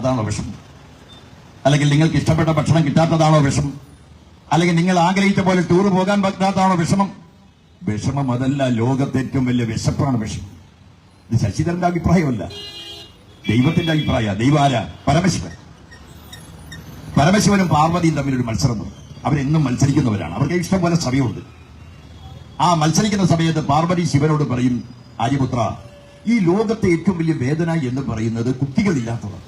അതാണോ വിഷമം? അല്ലെങ്കിൽ നിങ്ങൾക്ക് ഇഷ്ടപ്പെട്ട ഭക്ഷണം കിട്ടാത്തതാണോ വിഷമം? അല്ലെങ്കിൽ നിങ്ങൾ ആഗ്രഹിച്ച പോലെ ടൂർ പോകാൻ പറ്റാത്തതാണോ വിഷമം? വിഷമം അതല്ല, ലോകത്തെ ഏറ്റവും വലിയ വിശപ്പാണ് വിഷമം. ഇത് ശശിധരന്റെ അഭിപ്രായമല്ല, ദൈവത്തിന്റെ അഭിപ്രായ. ദൈവാര പരമശിവൻ. പരമശിവനും പാർവതിയും തമ്മിലൊരു മത്സരം. അവരെന്നും മത്സരിക്കുന്നവരാണ്. അവർക്ക് ഇഷ്ടം പോലെ സമയമുണ്ട്. ആ മത്സരിക്കുന്ന സമയത്ത് പാർവതി ശിവനോട് പറയും, ആര്യപുത്ര, ഈ ലോകത്തെ ഏറ്റവും വലിയ വേദന എന്ന് പറയുന്നത് കുട്ടികളില്ലാത്തതാണ്.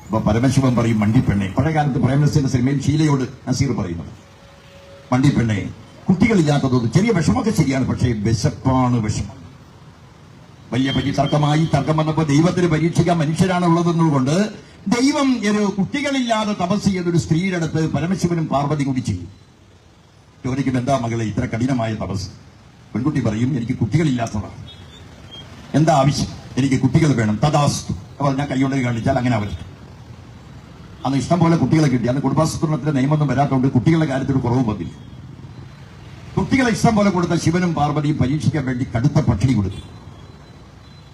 അപ്പൊ പരമശിവൻ പറയും, മണ്ടിപ്പെണ്ണെ. പഴയകാലത്ത് പ്രേംനസീറിന്റെ സിനിമയിൽ ഷീലയോട് നസീർ പറയുന്നത്, മണ്ടിപ്പെണ്ണെ, കുട്ടികളില്ലാത്തതൊന്നും ചെറിയ വിഷമമൊക്കെ ശരിയാണ്, പക്ഷേ വിശപ്പാണ് വിഷമം. വലിയ തർക്കം വന്നപ്പോ ദൈവത്തിന് പരീക്ഷിക്കാൻ മനുഷ്യരാണ് ഉള്ളതെന്നുകൊണ്ട് ദൈവം ഒരു കുട്ടികളില്ലാതെ തപസ് ചെയ്തൊരു സ്ത്രീയുടെ അടുത്ത് പരമശിവനും പാർവതി കൂടി ചെയ്യും. ചോദിക്കും, എന്താ മകളെ ഇത്ര കഠിനമായ തപസ്? പെൺകുട്ടി പറയും, എനിക്ക് കുട്ടികളില്ലാത്തതാണ്. എന്താ ആവശ്യം? എനിക്ക് കുട്ടികൾ വേണം. തഥാസ്തു. അപ്പോൾ ഞാൻ കൈകൊണ്ട് കാണിച്ചാൽ അങ്ങനെ അവർ. അന്ന് ഇഷ്ടം പോലെ കുട്ടികളെ കിട്ടി. അന്ന് കുടുംബാസൂത്രണത്തിന്റെ നിയമമൊന്നും വരാത്തതുകൊണ്ട് കുട്ടികളുടെ കാര്യത്തിൽ കുറവ് വന്നില്ല. കുട്ടികളെ ഇഷ്ടം പോലെ കൊടുത്ത ശിവനും പാർവതിയും പരീക്ഷിക്കാൻ വേണ്ടി കടുത്ത പട്ടിണി കൊടുത്തു.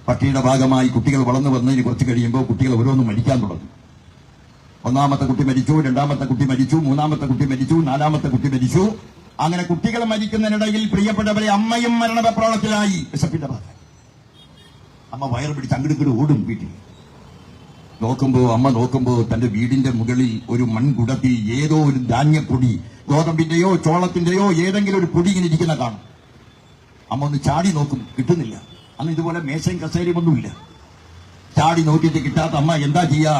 പട്ടിണിയുടെ ഭാഗമായി കുട്ടികൾ വളർന്നു വന്നതിന് കുറച്ച് കഴിയുമ്പോൾ കുട്ടികൾ ഓരോന്നും മരിക്കാൻ തുടങ്ങി. ഒന്നാമത്തെ കുട്ടി മരിച്ചു, രണ്ടാമത്തെ കുട്ടി മരിച്ചു, മൂന്നാമത്തെ കുട്ടി മരിച്ചു, നാലാമത്തെ കുട്ടി മരിച്ചു. അങ്ങനെ കുട്ടികൾ മരിക്കുന്നതിനിടയിൽ പ്രിയപ്പെട്ടവരെ അമ്മയും മരണപ്രാളത്തിലായി. വിശപ്പിന്റെ ഭാഗം അമ്മ വയറ് പിടിച്ച് അങ്ങോട്ട് ഓടും വീട്ടിൽ. അമ്മ നോക്കുമ്പോ തന്റെ വീടിന്റെ മുകളിൽ ഒരു മൺകുടത്തിൽ ഏതോ ഒരു ധാന്യപ്പൊടി, ഗോതമ്പിന്റെയോ ചോളത്തിന്റെയോ ഏതെങ്കിലും ഒരു പൊടി ഇങ്ങനെ ഇരിക്കുന്ന കാണും. അമ്മ ഒന്ന് ചാടി നോക്കും, കിട്ടുന്നില്ല. അന്ന് ഇതുപോലെ മേശയും കസേരയും ഒന്നുമില്ല. ചാടി നോക്കിയിട്ട് കിട്ടാത്ത അമ്മ എന്താ ചെയ്യാ?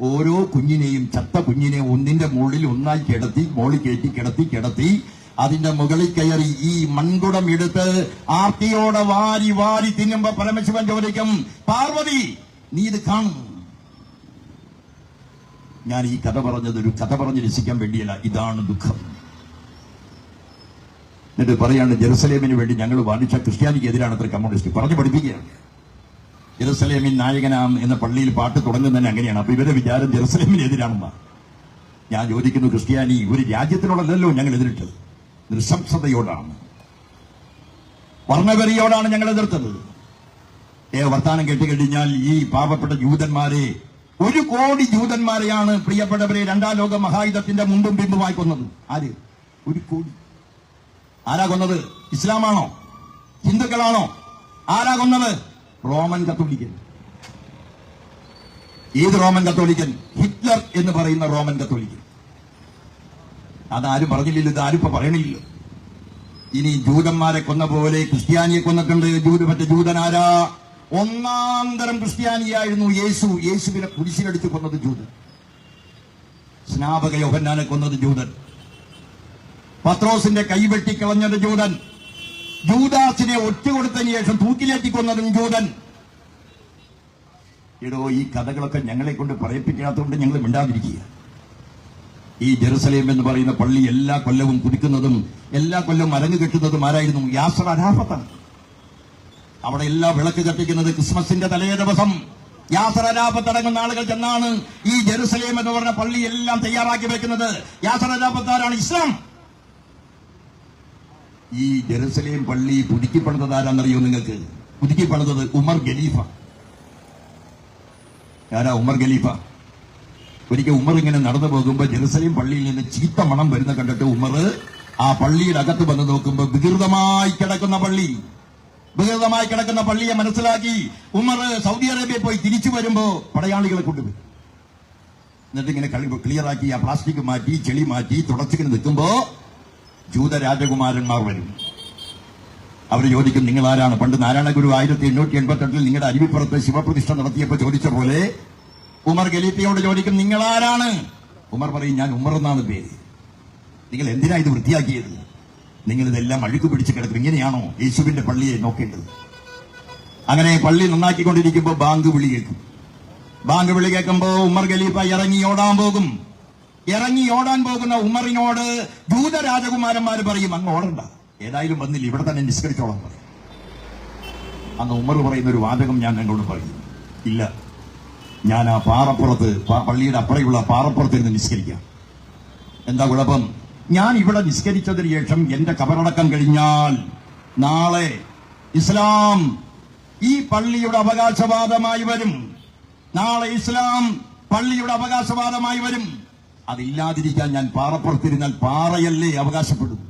ഓരോ കുഞ്ഞിനെയും, ചത്ത കുഞ്ഞിനെയും ഒന്നിന്റെ മുകളിൽ ഒന്നായി കിടത്തി, മോളിൽ കിടത്തി അതിന്റെ മുകളിൽ കയറി ഈ മൺകുടം എടുത്ത് ആർത്തിയോടെ വാരി വാരി തിന്നുമ്പോ പരമശിവൻ ചോദിക്കും, പാർവതി, നീ ഇത് കാണും. ഞാൻ ഈ കഥ പറഞ്ഞത് ഒരു കഥ പറഞ്ഞ് രസിക്കാൻ വേണ്ടിയല്ല, ഇതാണ് ദുഃഖം. എന്നിട്ട് പറയാണ്, ജെറുസലേമിന് വേണ്ടി ഞങ്ങൾ വാദിച്ച ക്രിസ്ത്യാനിക്ക് എതിരാണ് അത്ര കമ്മ്യൂണിസ്റ്റ് പറഞ്ഞു പഠിപ്പിക്കുകയാണ്. ജെറുസലേമിൻ നായകനാം എന്ന പള്ളിയിൽ പാട്ട് തുടങ്ങുന്നത് തന്നെ അങ്ങനെയാണ്. അപ്പൊ ഇവരെ വിചാരം ജെറുസലേമിന് എതിരാണെന്നാണ്. ഞാൻ ചോദിക്കുന്നു, ക്രിസ്ത്യാനി ഒരു രാജ്യത്തിനോടല്ലോ ഞങ്ങൾ എതിരിട്ടത്, നൃശംസതയോടാണ്, വർണ്ണവെറിയോടാണ് ഞങ്ങൾ എതിർത്തത്. വർത്താനം കേട്ടുകഴിഞ്ഞാൽ ഈ പാവപ്പെട്ട ജൂതന്മാരെ, 1 കോടി ജൂതന്മാരെയാണ് പ്രിയപ്പെട്ടവരെ രണ്ടാം ലോക മഹായുദ്ധത്തിന്റെ മുമ്പും പിമ്പുമായി കൊന്നത്. ആര്? 1 കോടി. ആരാ കൊന്നത്? ഇസ്ലാമാണോ? ഹിന്ദുക്കളാണോ? ആരാ കൊന്നത്? റോമൻ കത്തോലിക്കൻ. ഏത് റോമൻ കത്തോലിക്കൻ? ഹിറ്റ്ലർ എന്ന് പറയുന്ന റോമൻ കത്തോലിക്കൻ. അതാരും പറഞ്ഞില്ലല്ലോ, ഇതാരും ഇപ്പൊ പറയണില്ലല്ലോ. ഇനി ജൂതന്മാരെ കൊന്ന പോലെ ക്രിസ്ത്യാനിയെ കൊന്നിട്ടുണ്ട്. മറ്റേ ജൂതനാരാ? ഒന്നാം തരം ക്രിസ്ത്യാനിയായിരുന്നു യേശു. യേശുവിനെ കുരിശിലടിച്ച് കൊന്നത് ജൂതൻ. സ്നാപക യോഹന്നാനെ കൊന്നത് ജൂതൻ. പത്രോസിന്റെ കൈവെട്ടിക്കളഞ്ഞത് ജൂതൻ. ജൂദാസിനെ ഒറ്റുകൊടുത്തതിന് ശേഷം തൂക്കിലേറ്റി കൊന്നതും ജൂതൻ. ഈ കഥകളൊക്കെ ഞങ്ങളെ കൊണ്ട് പറയിപ്പിക്കാത്തതുകൊണ്ട് ഞങ്ങൾ മിണ്ടാതിരിക്കുക. ഈ ജെറുസലേം എന്ന് പറയുന്ന പള്ളി എല്ലാ കൊല്ലവും കുതിക്കുന്നതും എല്ലാ കൊല്ലവും അരങ്ങ് കെട്ടുന്നതും ആരായിരുന്നു? യാസർ അരാഫത്താണ്. അവിടെ എല്ലാ വിളക്ക് കത്തിക്കുന്നത് ക്രിസ്മസിന്റെ തലേ ദിവസം. യാസർ അരാഫത്ത് അടങ്ങുന്ന ആളുകൾ ചെന്നാണ് ഈ ജെറുസലേം എന്ന് പറഞ്ഞ പള്ളി എല്ലാം തയ്യാറാക്കി വെക്കുന്നത്. യാസർ അരാഫത്താരാണ്? ഇസ്ലാം. ഈ ജെറുസലേം പള്ളി പുതുക്കി പണിതത് ആരാന്നറിയോ നിങ്ങൾക്ക്? പുതുക്കി പണിതത് ഉമർ ഖലീഫ. ആരാ ഉമർ ഖലീഫ? ഒരിക്കൽ ഉമർ ഇങ്ങനെ നടന്നു പോകുമ്പോ ജെറുസലേം പള്ളിയിൽ നിന്ന് ചീത്ത മണം വരുന്ന കണ്ടിട്ട് ഉമർ ആ പള്ളിയുടെ അകത്ത് വന്ന് നോക്കുമ്പോ വികൃതമായി കിടക്കുന്ന പള്ളിയെ മനസ്സിലാക്കി ഉമർ സൗദി അറേബ്യയിൽ പോയി തിരിച്ചു വരുമ്പോ പടയാളികളെ കൊണ്ടുപോയി. എന്നിട്ട് ഇങ്ങനെ ക്ലിയറാക്കി ആ പ്ലാസ്റ്റിക് മാറ്റി, ചെളി മാറ്റി, തുടച്ചിങ്ങനെ നിൽക്കുമ്പോ ജൂത രാജകുമാരന്മാർ വരും. അവർ ചോദിക്കും, നിങ്ങൾ ആരാണ്? പണ്ട് നാരായണ ഗുരു 1888 നിങ്ങളുടെ അരുവിപ്പുറത്ത് ശിവപ്രതിഷ്ഠ നടത്തിയപ്പോ ചോദിച്ച പോലെ ഉമർ ഖലീഫയോട് ചോദിക്കും, നിങ്ങൾ ആരാണ്? ഉമർ പറയും, ഞാൻ ഉമർ എന്നാണ് പേര്. നിങ്ങൾ എന്തിനാ ഇത് വൃത്തിയാക്കിയത്? നിങ്ങൾ ഇതെല്ലാം അഴുക്ക് പിടിച്ച് കിടക്കും. ഇങ്ങനെയാണോ യേശുവിന്റെ പള്ളിയെ നോക്കേണ്ടത്? അങ്ങനെ പള്ളി നന്നാക്കിക്കൊണ്ടിരിക്കുമ്പോ ബാങ്ക് വിളി കേൾക്കും. ബാങ്ക് വിളി കേൾക്കുമ്പോ ഉമർ ഖലീഫ ഇറങ്ങി ഓടാൻ പോകുന്ന ഉമറിനോട് ജൂത രാജകുമാരന്മാർ പറയും, അങ്ങ് ഓടണ്ട, ഏതായാലും വന്നില്ല, ഇവിടെ തന്നെ നിസ്കരിച്ചോളാൻ പറയും. അന്ന് ഉമർ പറയുന്ന ഒരു വാചകം ഞാൻ എന്നോട് പറയും, ഇല്ല, ഞാൻ ആ പാറപ്പുറത്ത്, പള്ളിയുടെ അപ്പുറയുള്ള പാറപ്പുറത്തിരുന്ന് നിസ്കരിക്കാം. എന്താ കുഴപ്പം? ഞാൻ ഇവിടെ നിസ്കരിച്ചതിന് ശേഷം എന്റെ കബറടക്കം കഴിഞ്ഞാൽ നാളെ ഇസ്ലാം ഈ പള്ളിയുടെ അവകാശവാദമായി വരും. നാളെ ഇസ്ലാം പള്ളിയുടെ അവകാശവാദമായി വരും. അതില്ലാതിരിക്കാൻ ഞാൻ പാറപ്പുറത്തിരുന്നാൽ പാറയല്ലേ അവകാശപ്പെടും.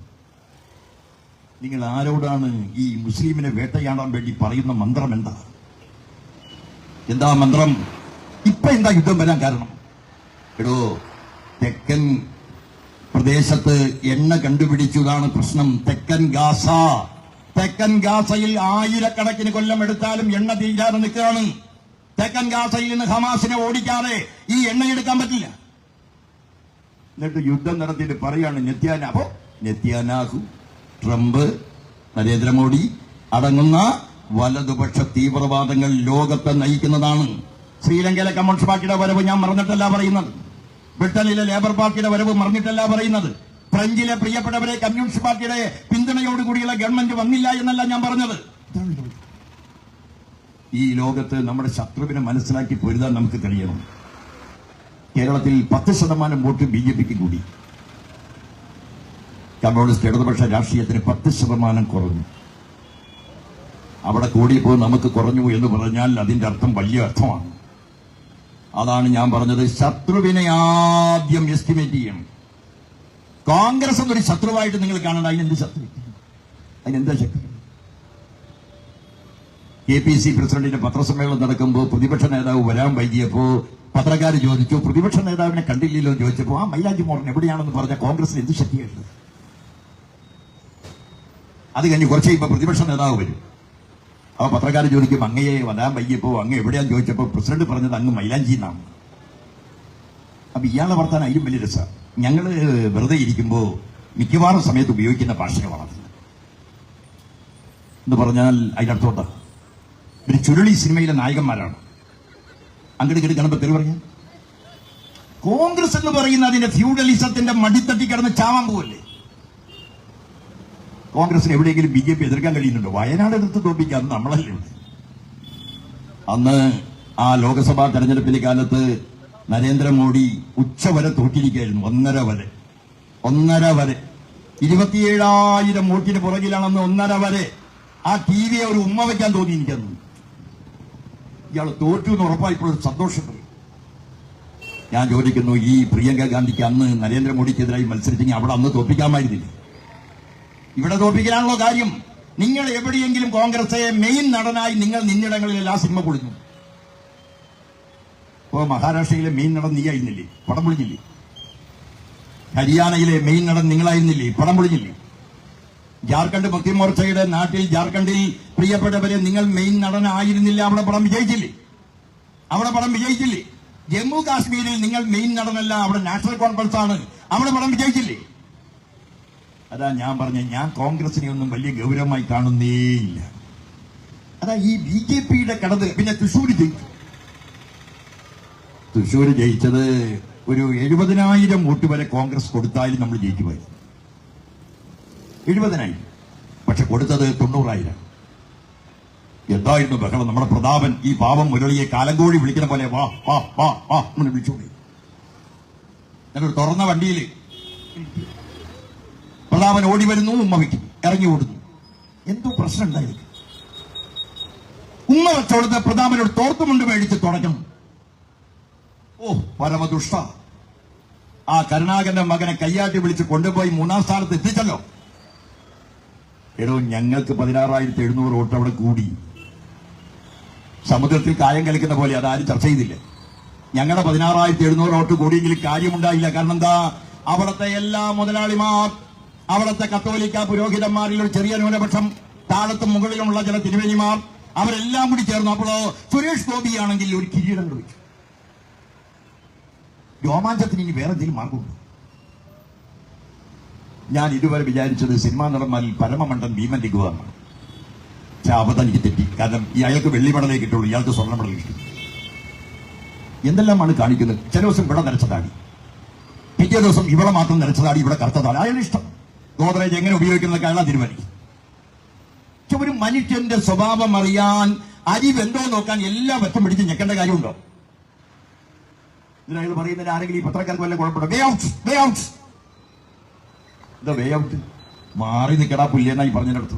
നിങ്ങൾ ആരോടാണ് ഈ മുസ്ലിമിനെ വേട്ടയാടാൻ വേണ്ടി പറയുന്ന മന്ത്രം? എന്താ മന്ത്രം? ഇപ്പൊ എന്താ യുദ്ധം വരാൻ കാരണം? എടോ, തെക്കൻ പ്രദേശത്ത് എണ്ണ കണ്ടുപിടിച്ചതാണ് പ്രശ്നം. തെക്കൻ ഗാസയിൽ ആയിരക്കണക്കിന് കൊല്ലം എടുത്താലും എണ്ണ തീരാതെ നിൽക്കുകയാണ്. തെക്കൻ ഗാസയിൽ നിന്ന് ഹമാസിനെ ഓടിക്കാതെ ഈ എണ്ണയെടുക്കാൻ പറ്റില്ല. എന്നിട്ട് യുദ്ധം നടത്തിയിട്ട് പറയാണ് നെത്യാനാഹു, ട്രംപ്, നരേന്ദ്രമോദി അടങ്ങുന്ന വലതുപക്ഷ തീവ്രവാദങ്ങൾ ലോകത്തെ നയിക്കുന്നതാണ്. ശ്രീലങ്കയിലെ കമ്മ്യൂണിസ്റ്റ് പാർട്ടിയുടെ വരവ് ഞാൻ മറന്നിട്ടല്ല പറയുന്നത്. ബ്രിട്ടനിലെ ലേബർ പാർട്ടിയുടെ വരവ് മറന്നിട്ടല്ല പറയുന്നത്. ഫ്രഞ്ചിലെ പ്രിയപ്പെട്ടവരെ കമ്മ്യൂണിസ്റ്റ് പാർട്ടിയുടെ പിന്തുണയോടുകൂടിയുള്ള ഗവൺമെന്റ് വന്നില്ല എന്നല്ല ഞാൻ പറഞ്ഞത്. ഈ ലോകത്ത് നമ്മുടെ ശത്രുവിനെ മനസ്സിലാക്കി പൊരുതാൻ നമുക്ക് കഴിയണം. കേരളത്തിൽ 10% വോട്ട് BJPക്ക് കൂടി. കമ്മ്യൂണിസ്റ്റ് ഇടതുപക്ഷ രാഷ്ട്രീയത്തിന് 10% കുറഞ്ഞു. അവിടെ കൂടിയപ്പോൾ നമുക്ക് കുറഞ്ഞു എന്ന് പറഞ്ഞാൽ അതിന്റെ അർത്ഥം വലിയ അർത്ഥമാണ്. അതാണ് ഞാൻ പറഞ്ഞത്, ശത്രുവിനെ ആദ്യം എസ്റ്റിമേറ്റ് ചെയ്യണം. കോൺഗ്രസ് എന്നൊരു ശത്രുവായിട്ട് നിങ്ങൾ കാണണ്ട. അതിനെന്ത് ശത്രു? അതിനെന്താ ശക്തി? KPC പ്രസിഡന്റിന്റെ പത്രസമ്മേളനം നടക്കുമ്പോൾ പ്രതിപക്ഷ നേതാവ് വരാൻ വൈകിയപ്പോ പത്രക്കാർ ചോദിച്ചു, പ്രതിപക്ഷ നേതാവിനെ കണ്ടില്ലല്ലോ ചോദിച്ചപ്പോ, ആ മൈലാഞ്ചി മോഹൻ എവിടെയാണെന്ന് പറഞ്ഞ കോൺഗ്രസിന് എന്ത് ശക്തിയായിരുന്നു? അത് കഴിഞ്ഞ് കുറച്ച് കഴിയുമ്പോൾ പ്രതിപക്ഷ നേതാവ് വരും. അപ്പൊ പത്രക്കാർ ചോദിക്കും, അങ്ങയെ വരാൻ വൈകിയപ്പോ അങ്ങ് എവിടെയാന്ന് ചോദിച്ചപ്പോ പ്രസിഡന്റ് പറഞ്ഞത് അങ്ങ് മൈലാഞ്ചി എന്നാണ്. അപ്പൊ ഇയാളെ വർത്താൻ അതിലും വലിയ രസമാണ്. ഞങ്ങള് വെറുതെ ഇരിക്കുമ്പോ മിക്കവാറും സമയത്ത് ഉപയോഗിക്കുന്ന ഭാഷകളാണ് എന്ന് പറഞ്ഞാൽ അതിനർത്ഥം ഒരു ചുരുളി സിനിമയിലെ നായകന്മാരാണ്. അങ്ങോട്ട് ഇങ്ങോട്ട് കാണുമ്പോ തെളിവ് പറഞ്ഞ കോൺഗ്രസ് എന്ന് പറയുന്ന അതിന്റെ ഫ്യൂഡലിസത്തിന്റെ മടിത്തട്ടി കിടന്ന് ചാവാൻ പോവല്ലേ. കോൺഗ്രസിന് എവിടെയെങ്കിലും BJP എതിർക്കാൻ കഴിയുന്നുണ്ടോ? വയനാട് എടുത്ത് തോപ്പിക്കാൻ നമ്മളല്ലേ. അന്ന് ആ ലോക്സഭാ തെരഞ്ഞെടുപ്പിന്റെ കാലത്ത് നരേന്ദ്രമോദി ഉച്ചവരെ തോറ്റിരിക്കുകയായിരുന്നു. 1.5 വരെ 27,000 വോട്ടിന് പുറകിലാണെന്ന് 1.5 വരെ. ആ TV ഒരു ഉമ്മ വയ്ക്കാൻ തോന്നി എനിക്കന്ന്. ഇയാൾ തോറ്റു എന്ന് ഉറപ്പായപ്പോഴൊരു സന്തോഷം. ഞാൻ ചോദിക്കുന്നു, ഈ പ്രിയങ്ക ഗാന്ധിക്ക് അന്ന് നരേന്ദ്രമോദിക്കെതിരായി മത്സരിച്ചെങ്കിൽ അവിടെ അന്ന് തോപ്പിക്കാമായിരുന്നില്ല? ഇവിടെ തോപ്പിക്കാനാണല്ലോ കാര്യം. നിങ്ങൾ എവിടെയെങ്കിലും കോൺഗ്രസ് മെയിൻ നടനായി നിങ്ങൾ നിന്നിടങ്ങളിലെല്ലാം സിനിമ പൊളിഞ്ഞു. ഇപ്പോ മഹാരാഷ്ട്രയിലെ മെയിൻ നടൻ നീയായിരുന്നില്ലേ? പടം പൊളിഞ്ഞില്ലേ? ഹരിയാനയിലെ മെയിൻ നടൻ നിങ്ങളായിരുന്നില്ലേ? പടം പൊളിഞ്ഞില്ലേ? ജാർഖണ്ഡ് മുക്തി മോർച്ചയുടെ നാട്ടിൽ ജാർഖണ്ഡിൽ പ്രിയപ്പെട്ടവരെ നിങ്ങൾ മെയിൻ നടനായിരുന്നില്ല, അവിടെ പടം വിജയിച്ചില്ലേ? ജമ്മു കാശ്മീരിൽ നിങ്ങൾ മെയിൻ നടനല്ല, അവിടെ നാഷണൽ കോൺഫറൻസ് ആണ്, അവിടെ പടം വിജയിച്ചില്ലേ? അതാ ഞാൻ പറഞ്ഞ, ഞാൻ കോൺഗ്രസിനെ ഒന്നും വലിയ ഗൗരവമായി കാണുന്നേയില്ല. അതാ ഈ BJPയുടെ കടത്. പിന്നെ തൃശ്ശൂര് ജയിച്ചത് ഒരു 70,000 വോട്ട് വരെ കോൺഗ്രസ് കൊടുത്താലും നമ്മൾ ജയിക്കുമായിരുന്നു. 70,000. പക്ഷെ കൊടുത്തത് 90,000. എന്തായിരുന്നു ബഹളം? നമ്മുടെ പ്രതാപൻ ഈ പാവം മുരളിയെ കാലങ്കോഴി വിളിക്കുന്ന പോലെ വാ വാ വാ വാ എന്ന് വിളിച്ചോളി. ഞാനൊരു തുറന്ന വണ്ടിയിൽ പ്രതാപൻ ഓടി വരുന്നു, ഉമ്മ വയ്ക്കും, ഇറങ്ങി ഓടുന്നു. എന്തോ പ്രശ്നം ഉണ്ടായിരുന്നു. ഉമ്മ വെച്ചോടുത്ത് പ്രതാപനോട് തോർത്തുമുണ്ട് മേടിച്ച് തുടയ്ക്കണം. ഓ പരമദുഷ്ട! ആ കരുണാകരന്റെ മകനെ കയ്യാട്ടി വിളിച്ച് കൊണ്ടുപോയി 3-ാം സ്ഥാനത്ത് എത്തിച്ചല്ലോ. എടോ, ഞങ്ങൾക്ക് 16,700 വോട്ട് അവിടെ കൂടി. സമുദ്രത്തിൽ കായം കളിക്കുന്ന പോലെ അതാരും ചർച്ച ചെയ്തില്ല. ഞങ്ങളുടെ 16,700 വോട്ട് കൂടിയെങ്കിലും കാര്യമുണ്ടായില്ല. കാരണം എന്താ? അവിടുത്തെ എല്ലാ മുതലാളിമാർ, അവിടുത്തെ കത്തോലിക്ക പുരോഹിതന്മാരിൽ ഒരു ചെറിയ ന്യൂനപക്ഷം, താഴത്തും മുകളിലുമുള്ള ചില തിരുവേനിമാർ, അവരെല്ലാം കൂടി ചേർന്നു. അപ്പോഴോ സുരേഷ് ഗോപിയാണെങ്കിൽ ഒരു കിരീടം വെച്ചു. രോമാഞ്ചത്തിന് ഇനി വേറെ എന്തെങ്കിലും മാർഗമുണ്ടോ? ഞാൻ ഇതുവരെ വിചാരിച്ചത് സിനിമാ നടന്മാരിൽ പരമമണ്ടൻ ഭീമൻ ലിഖുവാണ്. പക്ഷെ അബദ്ധം എനിക്ക് തെറ്റി. കാരണം അയാൾക്ക് വെള്ളി മെഡലേ കിട്ടുള്ളൂ, ഇയാൾക്ക് സ്വർണ്ണ മെഡൽ കിട്ടും. എന്തെല്ലാമാണ് കാണിക്കുന്നത്? ചില ദിവസം ഇവിടെ നരച്ച താടി, പിറ്റേ ദിവസം ഇവിടെ മാത്രം നരച്ച താടി, ഇവിടെ കറുത്ത താടി. അയാളുടെ ഇഷ്ടം. ഗോദ്രേജ് എങ്ങനെ ഉപയോഗിക്കുന്നതൊക്കെ അയാളാ തീരുമാനിക്കും. പക്ഷെ ഒരു മനുഷ്യന്റെ സ്വഭാവം അറിയാൻ, അരി വെന്തോ നോക്കാൻ എല്ലാ വറ്റം പിടിച്ച് ഞെക്കേണ്ട കാര്യമുണ്ടോ? ഇതിനയാൾ പറയുന്നതിന് ആരെങ്കിലും ഈ പത്രക്കാർക്ക് വല്ല കുഴപ്പമുണ്ടോ? വേ ഔട്ട്, വേ ഔട്ട്. എന്താ വേ ഔട്ട്? മാറി നിൽക്കടാ പുല്ലേന്നായി പറഞ്ഞതിനടുത്ത്.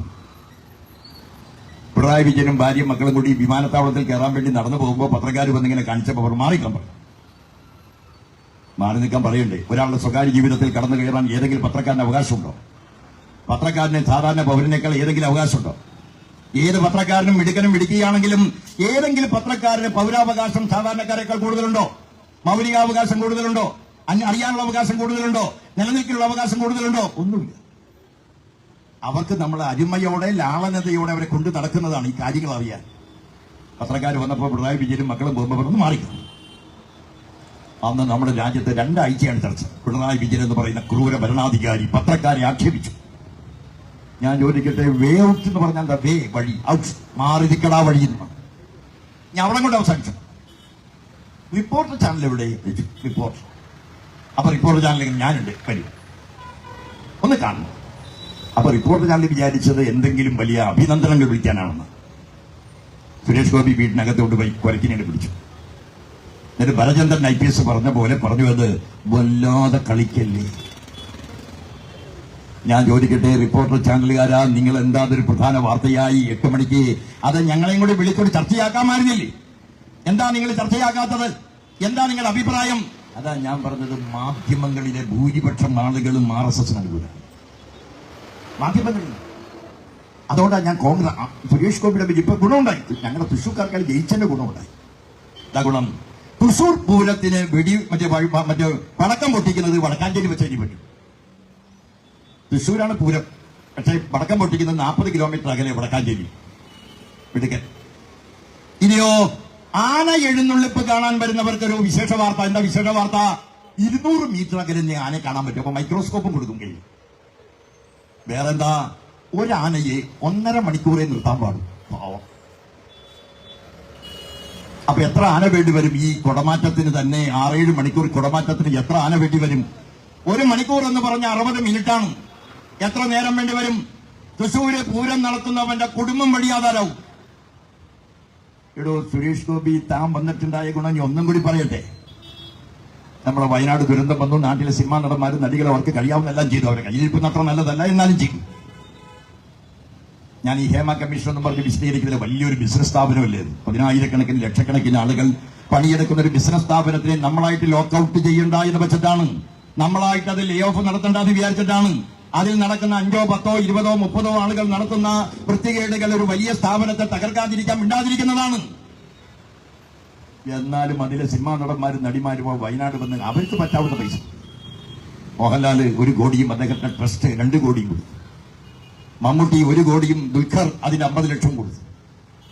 പിണറായി വിജയനും ഭാര്യയും മക്കളും കൂടി വിമാനത്താവളത്തിൽ കയറാൻ വേണ്ടി നടന്നു പോകുമ്പോൾ പത്രക്കാർ വന്നിങ്ങനെ കാണിച്ചപ്പോൾ അവർ മാറിക്കാൻ പറയും. മാറി നിൽക്കാൻ പറയണ്ടേ? ഒരാളുടെ സ്വകാര്യ ജീവിതത്തിൽ കടന്നു കയറാൻ ഏതെങ്കിലും പത്രക്കാരന് അവകാശമുണ്ടോ? പത്രക്കാരന് സാധാരണ പൗരനേക്കാൾ ഏതെങ്കിലും അവകാശമുണ്ടോ? ഏത് പത്രക്കാരനും മിടുക്കനും മിടുക്കുകയാണെങ്കിലും ഏതെങ്കിലും പത്രക്കാരന് പൗരാവകാശം സാധാരണക്കാരേക്കാൾ കൂടുതലുണ്ടോ? മൗലികാവകാശം കൂടുതലുണ്ടോ? അറിയാനുള്ള അവകാശം കൂടുതലുണ്ടോ? നിലനിൽക്കാനുള്ള അവകാശം കൂടുതലുണ്ടോ? ഒന്നുമില്ല. അവർക്ക് നമ്മളെ അരുമയോടെ ലാളനതയോടെ അവരെ കൊണ്ടു നടക്കുന്നതാണ് ഈ കാര്യങ്ങൾ അറിയാൻ. പത്രക്കാർ വന്നപ്പോൾ പിണറായി വിജയനും മക്കളും പോകുമ്പോൾ ഒന്ന് മാറിക്കണം. അന്ന് നമ്മുടെ രാജ്യത്ത് 2 ആഴ്ചയാണ് ചർച്ച. പിണറായി വിജയൻ എന്ന് പറയുന്ന ക്രൂര ഭരണാധികാരി പത്രക്കാരെ ആക്ഷേപിച്ചു. ഞാൻ ചോദിക്കട്ടെ, വേ ഔട്ട് എന്ന് പറഞ്ഞാൽ എന്താ? വേ വഴി, ഔട്ട്, മാറി നിൽക്കടാ വഴി എന്ന്. ഞാൻ അവിടെ കൊണ്ട് അവസാനിച്ചു. റിപ്പോർട്ടർ ചാനൽ എവിടെ? റിപ്പോർട്ടർ. അപ്പൊ റിപ്പോർട്ടർ ചാനലിൽ ഞാനുണ്ട്, വരും ഒന്ന് കാണണം. അപ്പൊ റിപ്പോർട്ടർ ചാനൽ വിചാരിച്ചത് എന്തെങ്കിലും വലിയ അഭിനന്ദനങ്ങൾ വിളിക്കാനാണെന്ന്. സുരേഷ് ഗോപി വീട്ടിനകത്തോട്ട് പോയി കുരക്കിനെ പിടിച്ചു. എന്നിട്ട് ഭരചന്ദ്രൻ IPS പറഞ്ഞ പോലെ പറഞ്ഞു, അത് വല്ലാതെ കളിക്കല്ലേ. ഞാൻ ചോദിക്കട്ടെ, റിപ്പോർട്ടർ ചാനലുകാരാ, നിങ്ങൾ എന്താ അതൊരു പ്രധാന വാർത്തയായി 8 മണിക്ക് അത് ഞങ്ങളെയും കൂടി വിളിക്കൊണ്ട് ചർച്ചയാക്കാമായിരുന്നില്ലേ? എന്താ നിങ്ങൾ ചർച്ചയാക്കാത്തത്? എന്താ നിങ്ങളുടെ അഭിപ്രായം? അതാ ഞാൻ പറഞ്ഞത്, മാധ്യമങ്ങളിലെ ഭൂരിപക്ഷം ആളുകളും RSS നൽകുക. മാധ്യമങ്ങളിൽ അതുകൊണ്ടാണ് ഞാൻ സുരേഷ് ഗോപിയുടെ ഇപ്പൊ ഗുണമുണ്ടായി. ഞങ്ങളുടെ തൃശ്ശൂർക്കാർക്കാൾ ജയിച്ചതിന്റെ ഗുണമുണ്ടായി. എന്താ ഗുണം? തൃശ്ശൂർ പൂരത്തിന് മറ്റേ പടക്കം പൊട്ടിക്കുന്നത് വടക്കാഞ്ചേരി വെച്ചേരി പറ്റും. തൃശ്ശൂരാണ് പൂരം, പക്ഷേ പടക്കം പൊട്ടിക്കുന്നത് 40 കിലോമീറ്റർ അകലെ വടക്കാഞ്ചേരി. പിടിക്കൻ. ഇനിയോ ആന എഴുന്നള്ളിപ്പ് കാണാൻ വരുന്നവർക്കൊരു വിശേഷ വാർത്ത. എന്താ വിശേഷ വാർത്ത? 200 മീറ്റർ അകലെ ആനയെ കാണാൻ പറ്റും. അപ്പൊ മൈക്രോസ്കോപ്പും കൊടുക്കും കഴിയും. വേറെന്താ? ഒരാനയെ 1.5 മണിക്കൂറേ നിർത്താൻ പാടും. പാവം. അപ്പൊ എത്ര ആന വേണ്ടി വരും ഈ കുടമാറ്റത്തിന് തന്നെ? 6-7 മണിക്കൂർ കുടമാറ്റത്തിന് എത്ര ആന വേണ്ടി വരും? 1 മണിക്കൂർ എന്ന് പറഞ്ഞ 60 മിനിറ്റാണ്. എത്ര നേരം വേണ്ടി വരും? തൃശ്ശൂര് പൂരം നടത്തുന്നവന്റെ കുടുംബം വഴിയാധാരാവും. എടോ സുരേഷ് ഗോപി, താൻ വന്നിട്ടുണ്ടായ ഗുണം ഞാൻ ഒന്നും കൂടി പറയട്ടെ. നമ്മുടെ വയനാട് ദുരന്തം വന്നു. നാട്ടിലെ സിനിമാ നടന്മാരും നടികളും അവർക്ക് കഴിയാവുന്നെല്ലാം ചെയ്തു. അവരെ കയ്യിരിപ്പ് അത്ര നല്ലതല്ല, എന്നാലും ചെയ്തു. ഞാൻ ഈ ഹേമ കമ്മീഷൻ എന്ന് പറഞ്ഞ് വിശദീകരിക്കുന്നത് വലിയൊരു ബിസിനസ് സ്ഥാപനമല്ലേ? 10,000-കണക്കിന് ലക്ഷക്കണക്കിന് ആളുകൾ പണിയെടുക്കുന്ന ഒരു ബിസിനസ് സ്ഥാപനത്തിനെ നമ്മളായിട്ട് ലോക്കൌട്ട് ചെയ്യണ്ട എന്ന് വെച്ചിട്ടാണ്. നമ്മളായിട്ട് അത് ലേ ഓഫ് നടത്തേണ്ട എന്ന് വിചാരിച്ചിട്ടാണ്. അതിൽ നടക്കുന്ന 5, 10, 20, 30 ആളുകൾ നടത്തുന്ന വൃത്തികേടുകൾ ഒരു വലിയ സ്ഥാപനത്തെ തകർക്കാതിരിക്കാൻ മിണ്ടാതിരിക്കുന്നതാണ്. എന്നാലും അതിലെ സിനിമാ നടന്മാരും നടിമാരുമോ വയനാട് വന്ന് അവർക്ക് പറ്റാവുന്ന പൈസ, മോഹൻലാൽ 1 കോടിയും അദ്ദേഹത്തിന്റെ ട്രസ്റ്റ് 2 കോടിയും കൊടുത്തു. മമ്മൂട്ടി 1 കോടിയും, ദുൽഖർ അതിന് 50 ലക്ഷം കൊടുത്തു.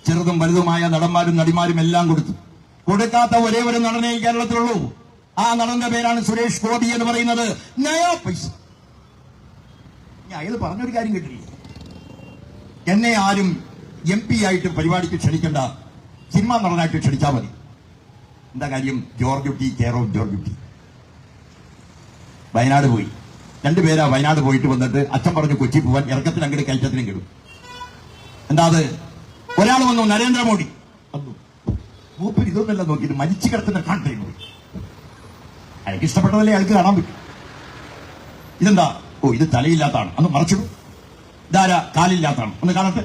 ചെറുതും വലുതുമായ നടന്മാരും നടിമാരും എല്ലാം കൊടുത്തു. കൊടുക്കാത്ത ഒരേ ഒരു നടനേ കേരളത്തിലുള്ളൂ. ആ നടന്റെ പേരാണ് സുരേഷ് ഗോപി എന്ന് പറയുന്നത്. നയാ പൈസ. ഞാൻ അയാൾ പറഞ്ഞൊരു കാര്യം കേട്ടില്ല. എന്നെ ആരും MP ആയിട്ട് പരിപാടിക്ക് ക്ഷണിക്കണ്ട, സിനിമാ നടനായിട്ട് ക്ഷണിച്ചാൽ മതി. എന്താ കാര്യം? ജോർജ് കുട്ടി, കെയർ ഓഫ് ജോർജ് കുട്ടി വയനാട് പോയി. 2 പേരാ വയനാട് പോയിട്ട് വന്നിട്ട് അച്ഛൻ പറഞ്ഞു കൊച്ചി പോവാൻ. ഇറക്കത്തിന് അങ്ങോട്ട് കയറ്റത്തിനും കിടും. എന്താ അത്? ഒരാൾ വന്നു, നരേന്ദ്രമോദി വന്നു. മൂപ്പർ ഇതൊന്നല്ല നോക്കിയിട്ട് മരിച്ചു കിടക്കുന്ന കാണട്ടെ. അയാൾക്ക് ഇഷ്ടപ്പെട്ടതല്ലേ അയാൾക്ക് കാണാൻ പറ്റും. ഇതെന്താ? ഓ, ഇത് തലയില്ലാത്താണ്, അന്ന് മറച്ചിടും. ഇതാരാ? കാലില്ലാത്താണ്, ഒന്ന് കാണട്ടെ.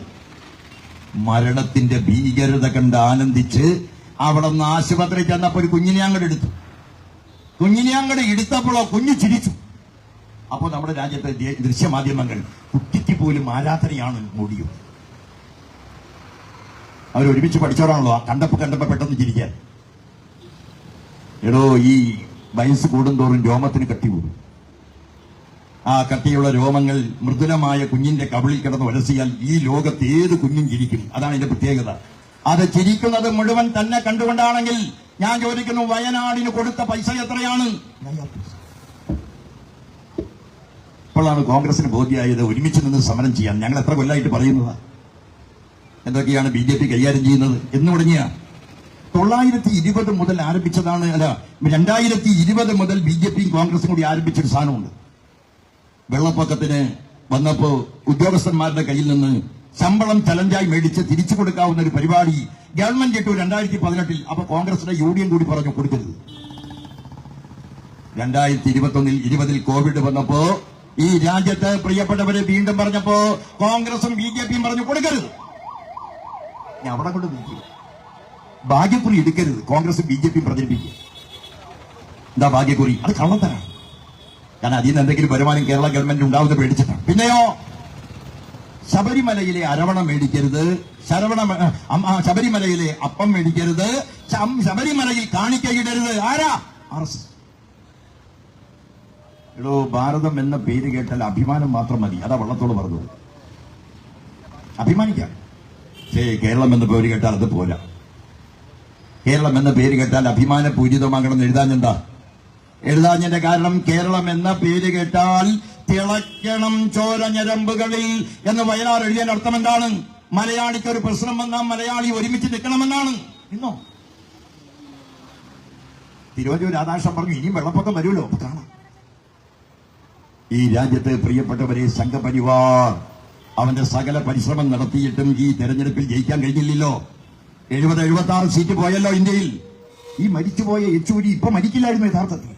മരണത്തിന്റെ ഭീകരത കണ്ട് ആനന്ദിച്ച് അവിടെ നിന്ന് ആശുപത്രി ചെന്നപ്പോ ഒരു കുഞ്ഞിനെ അങ്ങോട്ട് എടുത്തു. കുഞ്ഞിനെ അങ്ങോട്ട് എടുത്തപ്പോഴോ കുഞ്ഞു ചിരിച്ചു. അപ്പോ നമ്മുടെ രാജ്യത്തെ ദൃശ്യമാധ്യമങ്ങൾ കുട്ടിക്ക് പോലും ആരാധനയാണ് മോഡിയും. അവരൊരുമിച്ച് പഠിച്ചവരാണല്ലോ. കണ്ടപ്പോ പെട്ടെന്ന് ചിരിക്കാൻ. എടോ, ഈ വയസ്സ് കൂടുന്തോറും രോമത്തിന് കട്ടി കൂടും. ആ കട്ടിയുള്ള രോമങ്ങൾ മൃദുലമായ കുഞ്ഞിന്റെ കവിളിൽ കിടന്ന് ഉരസിയാൽ ഈ ലോകത്ത് ഏത് കുഞ്ഞും ചിരിക്കും. അതാണ് ഇതിന്റെ പ്രത്യേകത. അത് ചിരിക്കുന്നത് മുഴുവൻ തന്നെ കണ്ടുകൊണ്ടാണെങ്കിൽ ഞാൻ ചോദിക്കുന്നു, വയനാടിന് കൊടുത്ത പൈസ എത്രയാണ്? ഇപ്പോഴാണ് കോൺഗ്രസിന് ബോധ്യമായത് ഒരുമിച്ച് നിന്ന് സമരം ചെയ്യാൻ. ഞങ്ങൾ എത്ര കൊല്ലമായിട്ട് പറയുന്നതാ. എന്തൊക്കെയാണ് BJP കൈകാര്യം ചെയ്യുന്നത് എന്ന് തുടങ്ങിയ 920 മുതൽ ആരംഭിച്ചതാണ്. അല്ല, 2020 മുതൽ BJPയും കോൺഗ്രസും കൂടി ആരംഭിച്ചൊരു സാധനമുണ്ട്. വെള്ളപ്പൊക്കത്തിന് വന്നപ്പോ ഉദ്യോഗസ്ഥന്മാരുടെ കയ്യിൽ നിന്ന് ശമ്പളം ചലഞ്ചായി മേടിച്ച് തിരിച്ചു കൊടുക്കാവുന്ന ഒരു പരിപാടി ഗവൺമെന്റ് ഇട്ടു 2018. അപ്പൊ കോൺഗ്രസിന്റെ UDM കൂടി പറഞ്ഞു കൊടുക്കരുത്. 2021-20 കോവിഡ് വന്നപ്പോ ഈ രാജ്യത്ത് പ്രിയപ്പെട്ടവരെ വീണ്ടും പറഞ്ഞപ്പോ കോൺഗ്രസും BJPയും പറഞ്ഞു കൊടുക്കരുത്. ഞാൻ അവിടെ കൊണ്ട് നോക്കി. ഭാഗ്യക്കുറി എടുക്കരുത്, കോൺഗ്രസും BJPയും പ്രചരിപ്പിക്കുക. എന്താ ഭാഗ്യക്കുറി? അത് കള്ളത്തരാണ്. കാരണം അതിൽ നിന്ന് എന്തെങ്കിലും വരുമാനം കേരള ഗവൺമെന്റ് ഉണ്ടാവുന്ന പേടിച്ചിട്ടാണ്. പിന്നെയോ ശബരിമലയിലെ അരവണ മേടിക്കരുത്, ശബരിമലയിലെ അപ്പം മേടിക്കരുത്, ശബരിമലയിൽ കാണിക്കയിടരുത്. ആരാ? RSS. എടോ, ഭാരതം എന്ന പേര് കേട്ടാൽ അഭിമാനം മാത്രം മതി. അതാ വള്ളത്തോട് പറഞ്ഞത്. അഭിമാനിക്കാം. കേരളം എന്ന പേര് കേട്ടാൽ അത് പോരാ. കേരളം എന്ന പേര് കേട്ടാൽ അഭിമാനപൂരിതമാകണമെന്ന് എഴുതാഞ്ഞെന്റെ കാരണം കേരളം എന്ന പേര് കേട്ടാൽ തിളയ്ക്കണം ചോര ഞരമ്പുകളിൽ എന്ന് വയലാർ എഴുതിയതിന്റെ അർത്ഥം എന്താണ്? മലയാളിക്ക് ഒരു പ്രശ്നം വന്നാൽ മലയാളി ഒരുമിച്ച് നിൽക്കണമെന്നാണ്. ഇന്നോ തിരുവഞ്ചൂർ രാധാകൃഷ്ണൻ പറഞ്ഞു ഇനിയും വെള്ളപ്പൊക്കം വരുമല്ലോ, കാണാം. ഈ രാജ്യത്ത് പ്രിയപ്പെട്ടവരെ, സംഘപരിവാർ അവന്റെ സകല പരിശ്രമം നടത്തിയിട്ടും ഈ തെരഞ്ഞെടുപ്പിൽ ജയിക്കാൻ കഴിഞ്ഞില്ലല്ലോ. 70-76 സീറ്റ് പോയല്ലോ ഇന്ത്യയിൽ. ഈ മരിച്ചുപോയ യെച്ചൂരി ഇപ്പൊ മരിക്കില്ലായിരുന്നു യഥാർത്ഥത്തിൽ.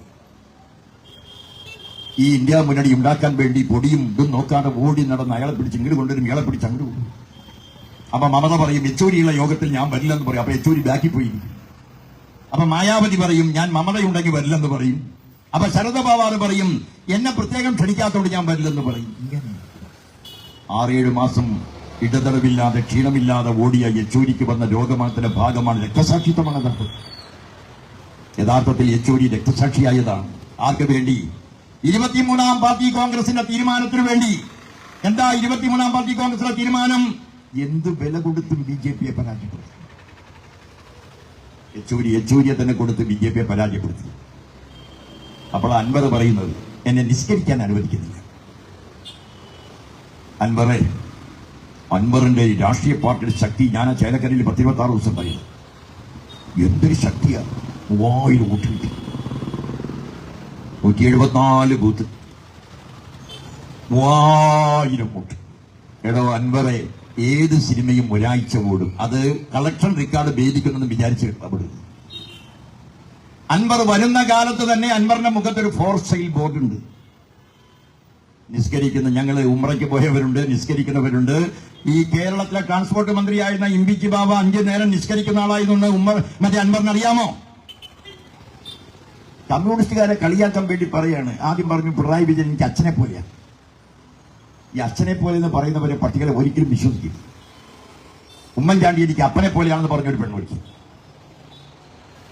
ഈ ഇന്ത്യ മുന്നണി ഉണ്ടാക്കാൻ വേണ്ടി പൊടിയും ഇതും നോക്കാതെ ഓടി നടന്ന് അയാളെ പിടിച്ച് ഇങ്ങോട്ട് കൊണ്ടുവരും, ഇയാളെ പിടിച്ച് അങ്ങോട്ട് കൊണ്ടുവരും. അപ്പൊ മമത പറയും യെച്ചൂരിയുള്ള യോഗത്തിൽ ഞാൻ വരില്ലെന്ന് പറയും. അപ്പൊ യെച്ചൂരി ബാക്കി പോയി. അപ്പൊ മായാവതി പറയും ഞാൻ മമതയുണ്ടെങ്കിൽ വരില്ലെന്ന് പറയും. അപ്പൊ ശരദ പവാർ പറയും എന്നെ പ്രത്യേകം ക്ഷണിക്കാത്തോണ്ട് ഞാൻ വരില്ലെന്ന് പറയും. ഇങ്ങനെ 6-7 മാസം ഇടതടവില്ലാതെ ക്ഷീണമില്ലാതെ ഓടിയ യെച്ചൂരിക്ക് വന്ന രോഗമാനത്തിന്റെ ഭാഗമാണ് രക്തസാക്ഷിത്വമാണ്. യഥാർത്ഥത്തിൽ യെച്ചൂരി രക്തസാക്ഷിയായതാണ്. ആർക്ക് വേണ്ടി? 23-ാം പാർട്ടി കോൺഗ്രസിന്റെ തീരുമാനത്തിന് വേണ്ടി. എന്താ 23-ാം പാർട്ടി കോൺഗ്രസിന്റെ തീരുമാനം? എന്ത് വില കൊടുത്തും BJPയെ പരാജയപ്പെടുത്തി. യെച്ചൂരിയെ തന്നെ കൊടുത്ത് BJPയെ പരാജയപ്പെടുത്തി. അപ്പോൾ അൻവർ പറയുന്നത് എന്നെ നിസ്കരിക്കാൻ അനുവദിക്കുന്നില്ല. അൻവറിന്റെ രാഷ്ട്രീയ പാർട്ടിയുടെ ശക്തി ഞാൻ ആ ചേലക്കരയിൽ 10-26 ദിവസം പറയുന്നു. എന്തൊരു ശക്തിയാണ്! 3000 വോട്ട് കിട്ടി, 174 ബൂത്ത്, 3000 വോട്ട്. എടോ അൻവറെ, ഏത് സിനിമയും ഒരാഴ്ച ഓടും. അത് കളക്ഷൻ റെക്കോർഡ് ഭേദിക്കുന്നെന്ന് വിചാരിച്ച് അവിടുന്ന്. അൻവർ വരുന്ന കാലത്ത് തന്നെ അൻവറിന്റെ മുഖത്തൊരു ഫോർ സെയിൽ ബോർഡുണ്ട്. നിസ്കരിക്കുന്ന, ഞങ്ങൾ ഉംറയ്ക്ക് പോയവരുണ്ട്, നിസ്കരിക്കുന്നവരുണ്ട്. ഈ കേരളത്തിലെ ട്രാൻസ്പോർട്ട് മന്ത്രിയായിരുന്ന ഇമ്പിച്ചി ബാബ 5 നേരം നിസ്കരിക്കുന്ന ആളായിരുന്നു. മറ്റേ അൻവറിന് അറിയാമോ? കമ്മ്യൂണിസ്റ്റുകാരെ കളിയാക്കാൻ വേണ്ടി പറയാണ്. ആദ്യം പറഞ്ഞു പിണറായി വിജയൻ എനിക്ക് അച്ഛനെ പോലെയാണ്. ഈ അച്ഛനെ പോലെ എന്ന് പറയുന്നവരെ പട്ടികളെ ഒരിക്കലും വിശ്വസിക്കും. ഉമ്മൻചാണ്ടി എനിക്ക് അപ്പനെ പോലെയാണെന്ന് പറഞ്ഞൊരു പെണ്ണ് വിളിച്ചു.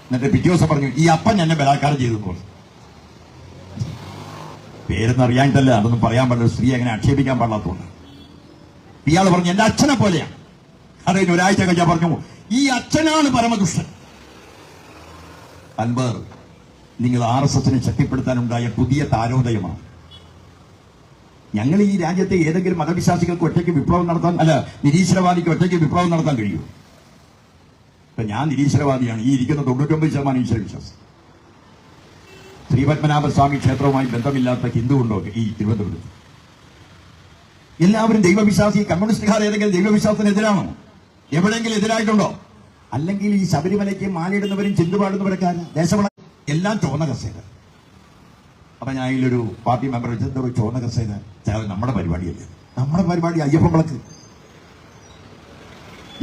എന്നിട്ട് പിറ്റേ ദിവസം പറഞ്ഞു ഈ അപ്പൻ എന്നെ ബലാത്കാരം ചെയ്തു പറഞ്ഞു. പേരെന്ന് അറിയാനിട്ടല്ല, അതൊന്നും പറയാൻ പാടില്ല. സ്ത്രീ അങ്ങനെ ആക്ഷേപിക്കാൻ പാടില്ലാത്തതുകൊണ്ട് ഇയാൾ പറഞ്ഞു എന്റെ അച്ഛനെ പോലെയാണ്. അതിന് ഒരാഴ്ച കഴിഞ്ഞാൽ പറഞ്ഞു ഈ അച്ഛനാണ് പരമദുഷ്ടൻ. അൻവർ, നിങ്ങൾ RSSനെ ശക്തിപ്പെടുത്താനുണ്ടായ പുതിയ താരോദയമാണ്. ഞങ്ങൾ ഈ രാജ്യത്തെ ഏതെങ്കിലും മതവിശ്വാസികൾക്ക് ഒറ്റയ്ക്ക് വിപ്ലവം നടത്താൻ, അല്ല നിരീശ്വരവാദിക്ക് ഒറ്റയ്ക്ക് വിപ്ലവം നടത്താൻ കഴിയുമോ? ഇപ്പൊ ഞാൻ നിരീശ്വരവാദിയാണ്. ഈ ഇരിക്കുന്ന 99% ഈശ്വരവിശ്വാസം. ശ്രീപത്മനാഭസ്വാമി ക്ഷേത്രവുമായി ബന്ധമില്ലാത്ത ഹിന്ദു ഉണ്ടോ ഈ തിരുവനന്തപുരത്ത്? എല്ലാവരും ദൈവവിശ്വാസി. കമ്മ്യൂണിസ്റ്റുകാർ ഏതെങ്കിലും ദൈവവിശ്വാസത്തിനെതിരാണോ? എവിടെയെങ്കിലും എതിരായിട്ടുണ്ടോ? അല്ലെങ്കിൽ ഈ ശബരിമലയ്ക്ക് മാലയിടുന്നവരും ചിന്തുപാടുന്നവരൊക്കെ ദേശവള എല്ലാം ചുവന്ന കസേര. അപ്പൊ ഞാൻ ഇതിലൊരു പാർട്ടി മെമ്പർ വെച്ചെന്താ ചുവന്ന കസേര? നമ്മുടെ പരിപാടിയല്ലേ, നമ്മുടെ പരിപാടി അയ്യപ്പൻ വിളക്ക്.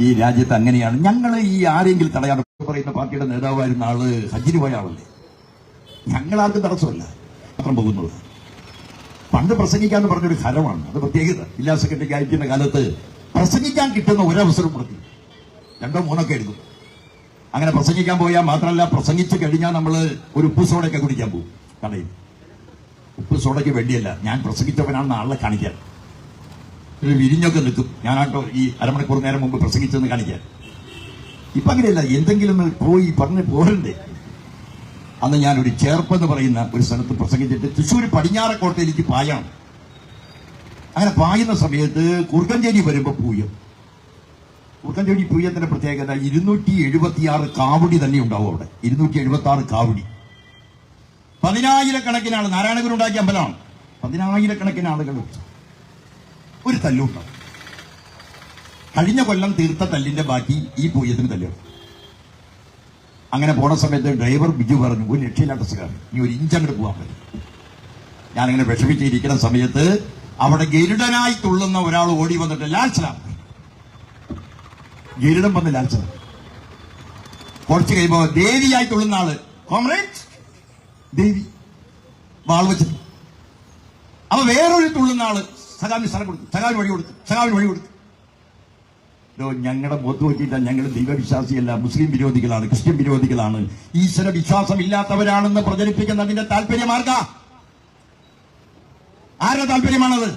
ഈ രാജ്യത്ത് അങ്ങനെയാണ്. ഞങ്ങൾ ഈ ആരെങ്കിലും തടയാൻ പറയുന്ന പാർട്ടിയുടെ നേതാവായിരുന്ന ആള് ഹജ്ജിന് പോയ ആളല്ലേ. ഞങ്ങളാർക്കും തടസ്സമല്ല, മാത്രം പോകുന്നത്. പണ്ട് പ്രസംഗിക്കാന്ന് പറഞ്ഞൊരു ഹരമാണ്, അത് പ്രത്യേകത. ജില്ലാ സെക്രട്ടറിക്ക് അയക്കുന്ന കാലത്ത് പ്രസംഗിക്കാൻ കിട്ടുന്ന ഒരവസരം കൊടുത്തു 2-3 എഴുതും. അങ്ങനെ പ്രസംഗിക്കാൻ പോയാൽ മാത്രമല്ല, പ്രസംഗിച്ച് കഴിഞ്ഞാൽ നമ്മൾ ഒരു ഉപ്പ് സോഡയൊക്കെ കുടിക്കാൻ പോകും കടയിൽ. ഉപ്പ് സോഡയ്ക്ക് വേണ്ടിയല്ല, ഞാൻ പ്രസംഗിച്ചവനാണെന്ന് ആളെ കാണിക്കാൻ. ഒരു വിരിഞ്ഞൊക്കെ നിൽക്കും. ഞാനാട്ടോ ഈ അരമണിക്കൂർ നേരം മുമ്പ് പ്രസംഗിച്ചെന്ന് കാണിക്കാൻ. ഇപ്പൊ അങ്ങനെയല്ല, എന്തെങ്കിലും പോയി പറഞ്ഞ് പോരണ്ടേ. അന്ന് ഞാനൊരു ചേർപ്പെന്ന് പറയുന്ന ഒരു സ്ഥലത്ത് പ്രസംഗിച്ചിട്ട് തൃശ്ശൂർ പടിഞ്ഞാറക്കോട്ടയിലേക്ക് പായാണ്. അങ്ങനെ പായുന്ന സമയത്ത് കുറുക്കഞ്ചേരി വരുമ്പോ പൂയം. കുറുക്കഞ്ചേരി പൂയത്തിന്റെ പ്രത്യേകത 276 കാവടി തന്നെ ഉണ്ടാവും അവിടെ. 276 കാവടി, 10,000 ആൾ. നാരായണഗുരു ഉണ്ടാക്കിയ അമ്പലമാണ്. 10,000 ആളുകൾ ഒരു തല്ലുണ്ടാവും. കഴിഞ്ഞ കൊല്ലം തീർത്ത തല്ലിന്റെ ബാക്കി ഈ പൂയത്തിന് തല്ലും. അങ്ങനെ പോണ സമയത്ത് ഡ്രൈവർ ബിജു പറഞ്ഞു ഒരു രക്ഷയില്ലാത്ത സുഖം, ഇനി 1 ഇഞ്ച് അങ്ങോട്ട് പോകാൻ പറ്റും. ഞാനിങ്ങനെ വിഷമിച്ചിരിക്കുന്ന സമയത്ത് അവിടെ ഗരുഡനായി തുള്ളുന്ന ഒരാൾ ഓടി വന്നിട്ട് ലാൽ സലാം, ജയിലിടം വന്ന് ലാൽച്ചത്. കുറച്ച് കഴിയുമ്പോ ദേവിയായി തുള്ളുന്ന ആള് കോമ്രേഡ് ദേവി വാൾ വെച്ചത്. അപ്പൊ വേറൊരു തുള്ളുന്ന ആള് സഖാവിന് സ്ഥലം കൊടുത്തു, സഖാവിന് വഴി കൊടുത്തു. ഞങ്ങളുടെ മുഖത്ത് നോക്കിയിട്ട ഞങ്ങൾ ദൈവവിശ്വാസിയല്ല, മുസ്ലിം വിരോധികളാണ്, ക്രിസ്ത്യൻ വിരോധികളാണ്, ഈശ്വര വിശ്വാസം ഇല്ലാത്തവരാണെന്ന് പ്രചരിപ്പിക്കുന്നതിന്റെ താല്പര്യം ആരുടെ താല്പര്യമാണത്?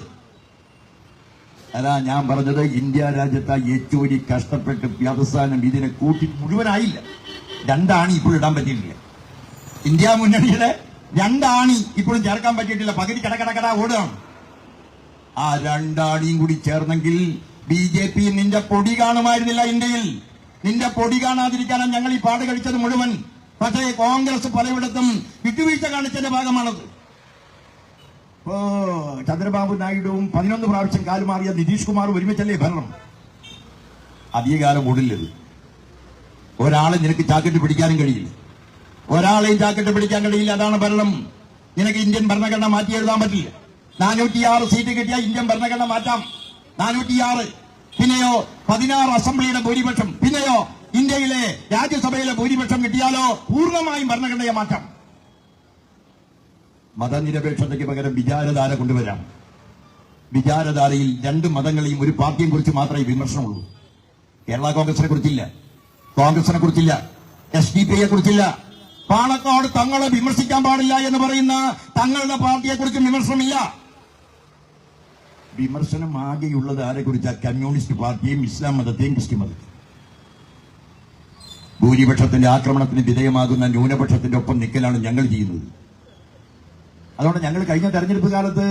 അതാ ഞാൻ പറഞ്ഞത്, ഇന്ത്യ രാജ്യത്ത് ഏറ്റവും കഷ്ടപ്പെട്ട് അവസാനം ഇതിനെ കൂട്ടി മുഴുവനായില്ല. 2 ആണി ഇപ്പോഴും ഇടാൻ പറ്റിയിട്ടില്ല. ഇന്ത്യ മുന്നണിയുടെ 2 ആണി ഇപ്പോഴും ചേർക്കാൻ പറ്റിയിട്ടില്ല. പകുതി കട ഓടുകയാണ്. ആ 2 ആണിയും കൂടി ചേർന്നെങ്കിൽ BJP നിന്റെ പൊടി കാണുമായിരുന്നില്ല ഇന്ത്യയിൽ. നിന്റെ പൊടി കാണാതിരിക്കാനാണ് ഞങ്ങൾ ഈ പാട് കഴിച്ചത് മുഴുവൻ. പക്ഷേ കോൺഗ്രസ് പലയിടത്തും വിട്ടുവീഴ്ച കാണിച്ചതിന്റെ ഭാഗമാണത്. ഓ, ചന്ദ്രബാബു നായിഡുവും 11 പ്രാവശ്യം കാലുമാറിയ നിതീഷ് കുമാറും ഒരുമിച്ചല്ലേ ഭരണം. അധികകാലം ഓടില്ലത്. ഒരാളെ നിനക്ക് ചാക്കിട്ട് പിടിക്കാനും കഴിയില്ല, ഒരാളെയും ചാക്കിട്ട് പിടിക്കാൻ കഴിയില്ല. അതാണ് ഭരണം. നിനക്ക് ഇന്ത്യൻ ഭരണഘടന മാറ്റി എഴുതാൻ പറ്റില്ല. 406 സീറ്റ് കിട്ടിയ ഇന്ത്യൻ ഭരണഘടന മാറ്റാം. 406. പിന്നെയോ 16 അസംബ്ലിയുടെ ഭൂരിപക്ഷം, പിന്നെയോ ഇന്ത്യയിലെ രാജ്യസഭയിലെ ഭൂരിപക്ഷം കിട്ടിയാലോ പൂർണ്ണമായും ഭരണഘടനയെ മാറ്റാം. മതനിരപേക്ഷതയ്ക്ക് പകരം വിചാരധാര കൊണ്ടുവരാം. വിചാരധാരയിൽ 2 മതങ്ങളെയും ഒരു പാർട്ടിയെ കുറിച്ച് മാത്രമേ വിമർശനമുള്ളൂ. കേരള കോൺഗ്രസിനെ കുറിച്ചില്ല, കോൺഗ്രസിനെ കുറിച്ചില്ല, SDPയെ കുറിച്ചില്ല. പാണക്കാട് തങ്ങളെ വിമർശിക്കാൻ പാടില്ല എന്ന് പറയുന്ന തങ്ങളുടെ പാർട്ടിയെ കുറിച്ച് വിമർശനമില്ല. വിമർശനം ആകെയുള്ളത് ആരെ കുറിച്ചാ? കമ്മ്യൂണിസ്റ്റ് പാർട്ടിയും ഇസ്ലാം മതത്തെയും ക്രിസ്ത്യൻ മതത്തെയും. ഭൂരിപക്ഷത്തിന്റെ ആക്രമണത്തിന് വിധേയമാകുന്ന ന്യൂനപക്ഷത്തിന്റെ ഒപ്പം നിൽക്കലാണ് ഞങ്ങൾ ചെയ്യുന്നത്. അതുകൊണ്ട് ഞങ്ങൾ കഴിഞ്ഞ തെരഞ്ഞെടുപ്പ് കാലത്ത്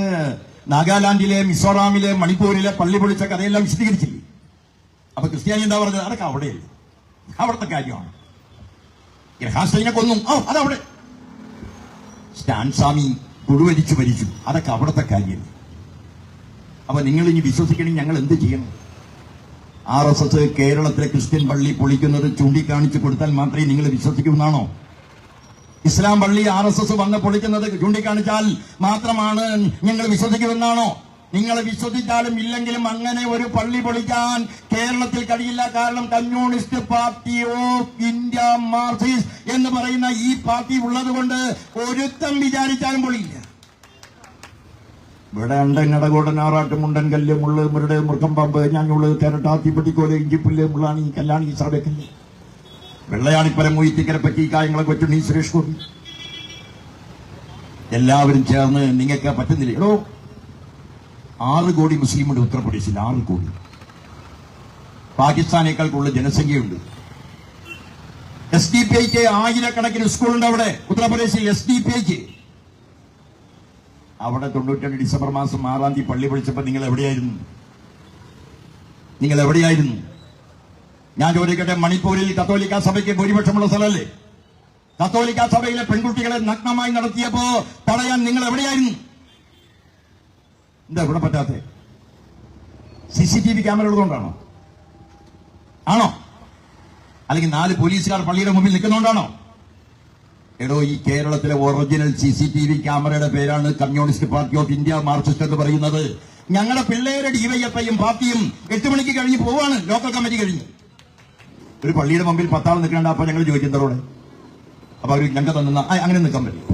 നാഗാലാൻഡിലെ, മിസോറാമിലെ, മണിപ്പൂരിലെ പള്ളി പൊളിച്ച കഥയെല്ലാം വിശദീകരിച്ചില്ലേ? അപ്പൊ ക്രിസ്ത്യാനി എന്താ പറഞ്ഞത്? അതൊക്കെ അവിടെയല്ലേ, അവിടുത്തെ കാര്യമാണ്. ഗ്രഹാസ്ത്രീനെ കൊന്നു, അതവിടെ. സ്റ്റാൻ സ്വാമി പുഴുവരിച്ചു മരിച്ചു, അതൊക്കെ അവിടുത്തെ കാര്യമല്ലേ. അപ്പൊ നിങ്ങൾ ഇനി വിശ്വസിക്കണമെങ്കിൽ ഞങ്ങൾ എന്ത് ചെയ്യണം? RSS കേരളത്തിലെ ക്രിസ്ത്യൻ പള്ളി പൊളിക്കുന്നത് ചൂണ്ടിക്കാണിച്ചു കൊടുത്താൽ മാത്രമേ നിങ്ങൾ വിശ്വസിക്കുമെന്നാണോ? ഇസ്ലാം പള്ളി RSS വന്ന് പൊളിക്കുന്നത് ചൂണ്ടിക്കാണിച്ചാൽ മാത്രമാണ് ഞങ്ങൾ വിശ്വസിക്കുമെന്നാണോ? നിങ്ങൾ വിശ്വസിച്ചാലും ഇല്ലെങ്കിലും അങ്ങനെ ഒരു പള്ളി പൊളിക്കാൻ കേരളത്തിൽ കഴിയില്ല. കാരണം communist party of India Marxist എന്ന് പറയുന്ന ഈ പാർട്ടി ഉള്ളത് കൊണ്ട് ഒരുത്തം വിചാരിച്ചാലും പൊളിയില്ല. ഇവിടെ അണ്ടങ്ങടകോടൻ, ആറാട്ടുമുണ്ടൻ, കല്ല്, മുള്ള്, മുരട്, മുറുക്കം പാമ്പ്, ഞാഞ്ഞുള്ള്, തെരട്ട, തീപ്പെട്ടിക്കോല്, ഇഞ്ചിപ്പുല്ല്, മുള്ളാണി, കല്ലാണി, സാബേക്കല്ല്, വെള്ളയാണിപ്പരം, മൂയിത്തിക്കര, പറ്റി, കായങ്ങളെ, കൊച്ചുണ്ണി, സുരേഷ് ഗോപി, എല്ലാവരും ചേർന്ന് നിങ്ങൾക്ക് പറ്റുന്നില്ല. എടോ, 6 കോടി മുസ്ലിമുണ്ട് ഉത്തർപ്രദേശിൽ. 6 കോടി. പാകിസ്ഥാനേക്കാൾ കൂടുതൽ ജനസംഖ്യയുണ്ട്. SDPIക്ക് 1000കണക്കിന് സ്കൂളുണ്ട് അവിടെ ഉത്തർപ്രദേശിൽ. SDPIക്ക് അവിടെ 92 ഡിസംബർ മാസം 6-ാം തീയതി പള്ളി പൊളിച്ചപ്പോൾ നിങ്ങൾ എവിടെയായിരുന്നു? ഞാൻ ചോദിക്കട്ടെ, മണിപ്പൂരിൽ കത്തോലിക്ക സഭയ്ക്ക് ഭൂരിപക്ഷമുള്ള സ്ഥലമല്ലേ? കത്തോലിക്ക സഭയിലെ പെൺകുട്ടികളെ നഗ്നമായി നടത്തിയപ്പോ തടയാൻ നിങ്ങൾ എവിടെയായിരുന്നു? എന്താ ഇവിടെ പറ്റാത്ത? CCTV ക്യാമറ ഉള്ളതുകൊണ്ടാണോ? ആണോ? അല്ലെങ്കിൽ 4 പോലീസുകാർ പള്ളിയുടെ മുമ്പിൽ നിൽക്കുന്നതുകൊണ്ടാണോ? എടോ, ഈ കേരളത്തിലെ ഒറിജിനൽ CCTV ക്യാമറയുടെ പേരാണ് communist party of India Marxist എന്ന് പറയുന്നത്. ഞങ്ങളുടെ പിള്ളേരുടെ DYFIയും പാർട്ടിയും 8 മണിക്ക് കഴിഞ്ഞ് പോവാണ്. ലോക്കൽ കമ്മിറ്റി കഴിഞ്ഞ് ഒരു പള്ളിയുടെ മുമ്പിൽ 10 ആൾ നിൽക്കണ്ട. അപ്പൊ ഞങ്ങൾ ചോദിക്കുന്നതോടെ അപ്പൊ അവർ ഞങ്ങൾക്ക് തന്ന അങ്ങനെ നിൽക്കാൻ പറ്റും?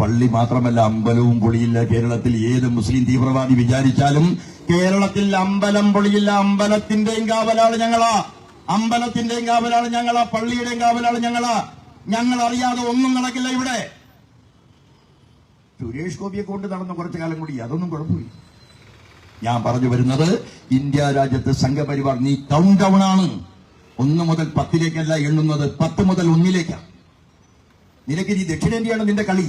പള്ളി മാത്രമല്ല, അമ്പലവും പൊളിയില്ല. കേരളത്തിൽ ഏത് മുസ്ലിം തീവ്രവാദി വിചാരിച്ചാലും കേരളത്തിൽ അമ്പലം പൊളിയില്ല. അമ്പലത്തിന്റെയും കാവലാണ് ഞങ്ങളാ, പള്ളിയുടെയും കാവലാണ് ഞങ്ങളാ. ഞങ്ങൾ അറിയാതെ ഒന്നും നടക്കില്ല ഇവിടെ. സുരേഷ് ഗോപിയെ കൊണ്ട് നടന്ന കുറച്ചു കാലം കൂടി അതൊന്നും കുഴപ്പമില്ല. ഞാൻ പറഞ്ഞു വരുന്നത്, ഇന്ത്യ രാജ്യത്ത് സംഘപരിവാർ നീ കൗണ്ട് ഡൗൺ ആണ്. 1 മുതൽ 10ലേക്കല്ല എണ്ണുന്നത്, 10 മുതൽ 1ലേക്കാണ്. നിനക്ക് ഈ ദക്ഷിണേന്ത്യയാണ് നിന്റെ കളി.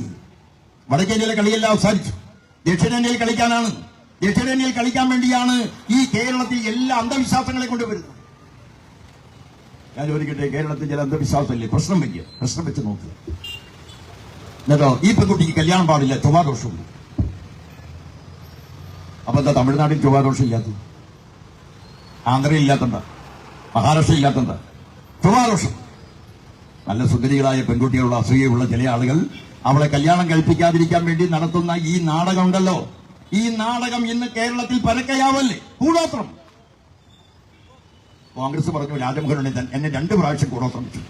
വടക്കേന്ത്യയിലെ കളിയെല്ലാം അവസാനിച്ചു. ദക്ഷിണേന്ത്യയിൽ കളിക്കാനാണ്. ദക്ഷിണേന്ത്യയിൽ കളിക്കാൻ വേണ്ടിയാണ് ഈ കേരളത്തിൽ എല്ലാ അന്ധവിശ്വാസങ്ങളെ കൊണ്ടുവരുന്നത്. ഞാൻ ചോദിക്കട്ടെ, കേരളത്തിൽ ചില അന്ധവിശ്വാസമല്ലേ? പ്രശ്നം വെച്ച് നോക്കുക. എന്നിട്ടോ ഈ പെൺകുട്ടിക്ക് കല്യാണം പാടില്ല, ചൊവ്വാദോഷമുണ്ട്. അപ്പൊ എന്താ തമിഴ്നാട്ടിൽ ചൊവ്വാദോഷം ഇല്ലാത്തത്? ആന്ധ്രയിൽ ഇല്ലാത്തണ്ട, മഹാരാഷ്ട്ര ഇല്ലാത്തണ്ട? ചൊവ്വാദോഷം. നല്ല സുന്ദരികളായ പെൺകുട്ടികളുള്ള അസൂയുള്ള ചില ആളുകൾ അവളെ കല്യാണം കഴിപ്പിക്കാതിരിക്കാൻ വേണ്ടി നടത്തുന്ന ഈ നാടകം ഉണ്ടല്ലോ, ഈ നാടകം ഇന്ന് കേരളത്തിൽ പരക്കയാവല്ലേ? കൂടോത്രം കോൺഗ്രസ് പറഞ്ഞു രാജമോഹൻ ഉണ്ണിത്താൻ എന്നെ 2 പ്രാവശ്യം കൂടോത്രം വെച്ചു.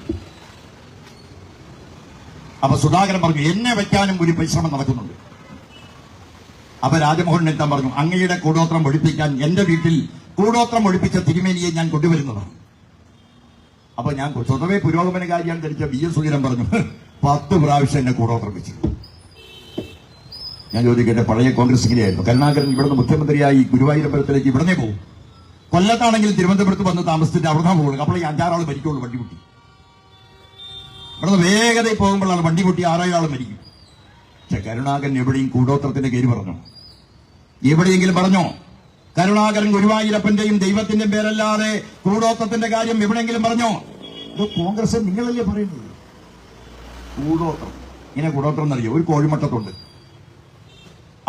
അപ്പൊ സുധാകരൻ പറഞ്ഞു എന്നെ വയ്ക്കാനും ഒരു പരിശ്രമം നടക്കുന്നുണ്ട്. അപ്പൊ രാജമോഹൻ ഉണ്ണിത്താൻ പറഞ്ഞു അങ്ങയുടെ കൂടോത്രം ഒഴിപ്പിക്കാൻ എന്റെ വീട്ടിൽ കൂടോത്രം ഒഴിപ്പിച്ച തിരുമേനിയെ ഞാൻ കൊണ്ടുവരുന്നതാണ്. അപ്പൊ ഞാൻ സ്വതവേ പുരോഗമനകാരിയാണ് ധരിച്ച BS സുധീരൻ പറഞ്ഞു 10 പ്രാവശ്യം എന്നെ കൂടോത്രം വെച്ചു. ഞാൻ ചോദിക്കട്ടെ, പഴയ കോൺഗ്രസ് ഇങ്ങനെയായിരുന്നു. കരുണാകരൻ ഇവിടുന്ന് മുഖ്യമന്ത്രിയായി ഗുരുവായൂരമ്പലത്തിലേക്ക് ഇവിടനെ പോകും. കൊല്ലത്താണെങ്കിൽ തിരുവനന്തപുരത്ത് വന്ന് താമസിച്ചിട്ട് അവിടെ പോകും. അപ്പോൾ ഈ 5-6 ആൾ മരിക്കുള്ളൂ വണ്ടി പൊട്ടി. ഇവിടുന്ന് വേഗതയിൽ പോകുമ്പോഴാണ് വണ്ടി പൊട്ടി 6-7 ആൾ മരിക്കും. പക്ഷെ കരുണാകരൻ എവിടെയും കൂടോത്രത്തിന്റെ പേര് പറഞ്ഞോ? എവിടെയെങ്കിലും പറഞ്ഞോ? കരുണാകരൻ ഗുരുവായൂരപ്പന്റെയും ദൈവത്തിന്റെയും പേരല്ലാതെ കൂടോത്രത്തിന്റെ കാര്യം എവിടെയെങ്കിലും പറഞ്ഞോ? ഇത് കോൺഗ്രസ് നിങ്ങളല്ലേ പറയുന്നത്? കൂടോത്രം, ഇങ്ങനെ കൂടോത്രം എന്നറിയോ? ഒരു കോഴിമട്ടത്തുണ്ട്,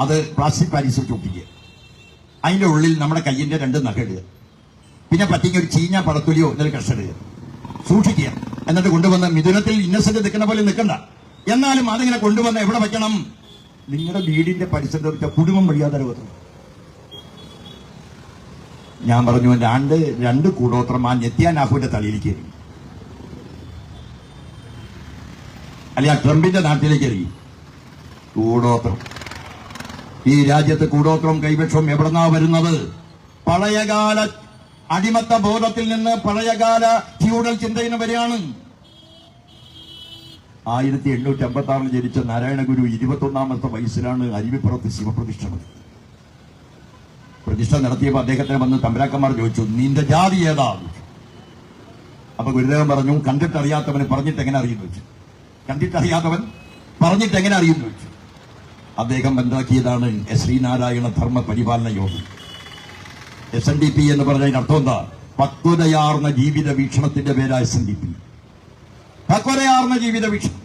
അത് പ്ലാസ്റ്റിക് പാരീസ് വെച്ച് ഒട്ടിക്കുക, അതിന്റെ ഉള്ളിൽ നമ്മുടെ കയ്യിന്റെ 2 നഖിടുക, പിന്നെ പറ്റിങ്ങ ഒരു ചീഞ്ഞ പടത്തുലിയോ എന്തെങ്കിലും കഷ്ടിടുക, സൂക്ഷിക്കുക. എന്നിട്ട് കൊണ്ടുവന്ന് മിഥുനത്തിൽ ഇന്നസെന്റ് നിൽക്കുന്ന പോലെ നിൽക്കണ്ട, എന്നാലും അതിങ്ങനെ കൊണ്ടുവന്ന് എവിടെ വെക്കണം? നിങ്ങളുടെ വീടിന്റെ പരിസരത്ത് വെച്ച കുടുംബം വഴിയാതെ വെക്കണം. ഞാൻ പറഞ്ഞു 2 കൂടോത്രം ആ നെത്യാനാഹുവിന്റെ തലയിലേക്ക് എറിയും, അല്ലെ ആ ട്രംപിന്റെ നാട്ടിലേക്ക് എറിയും. കൂടോത്രം, ഈ രാജ്യത്ത് കൂടോത്രം കൈവശം എവിടെന്നാ വരുന്നത്? പഴയകാല അടിമത്ത ബോധത്തിൽ നിന്ന് പഴയകാല ഫ്യൂഡൽ ചിന്തയിന് വരെയാണ്. 1856 ജനിച്ച നാരായണഗുരു 21ാമത്തെ വയസ്സിലാണ് അരുവിപ്പുറത്ത് ശിവപ്രതിഷ്ഠ നടത്തിയത്. പ്രതിഷ്ഠ നടത്തിയപ്പോൾ അദ്ദേഹത്തിന് വന്ന് തമ്പരാക്കന്മാർ ചോദിച്ചു, നിന്റെ ജാതി ഏതാ? അപ്പൊ ഗുരുദേവൻ പറഞ്ഞു, കണ്ടിട്ടറിയാത്തവന് പറഞ്ഞിട്ട് എങ്ങനെ അറിയുന്നു വെച്ചു. കണ്ടിട്ടറിയാത്തവൻ പറഞ്ഞിട്ട് എങ്ങനെ അറിയുന്നു വെച്ചു. അദ്ദേഹം ഉണ്ടാക്കിയതാണ് ശ്രീനാരായണ ധർമ്മ പരിപാലന യോഗം. SNDP എന്ന് പറഞ്ഞതിന് അർത്ഥം എന്താ? പക്വതയാർന്ന ജീവിത വീക്ഷണത്തിന്റെ പേരാ SNDP. പക്വതയാർന്ന ജീവിത വീക്ഷണം.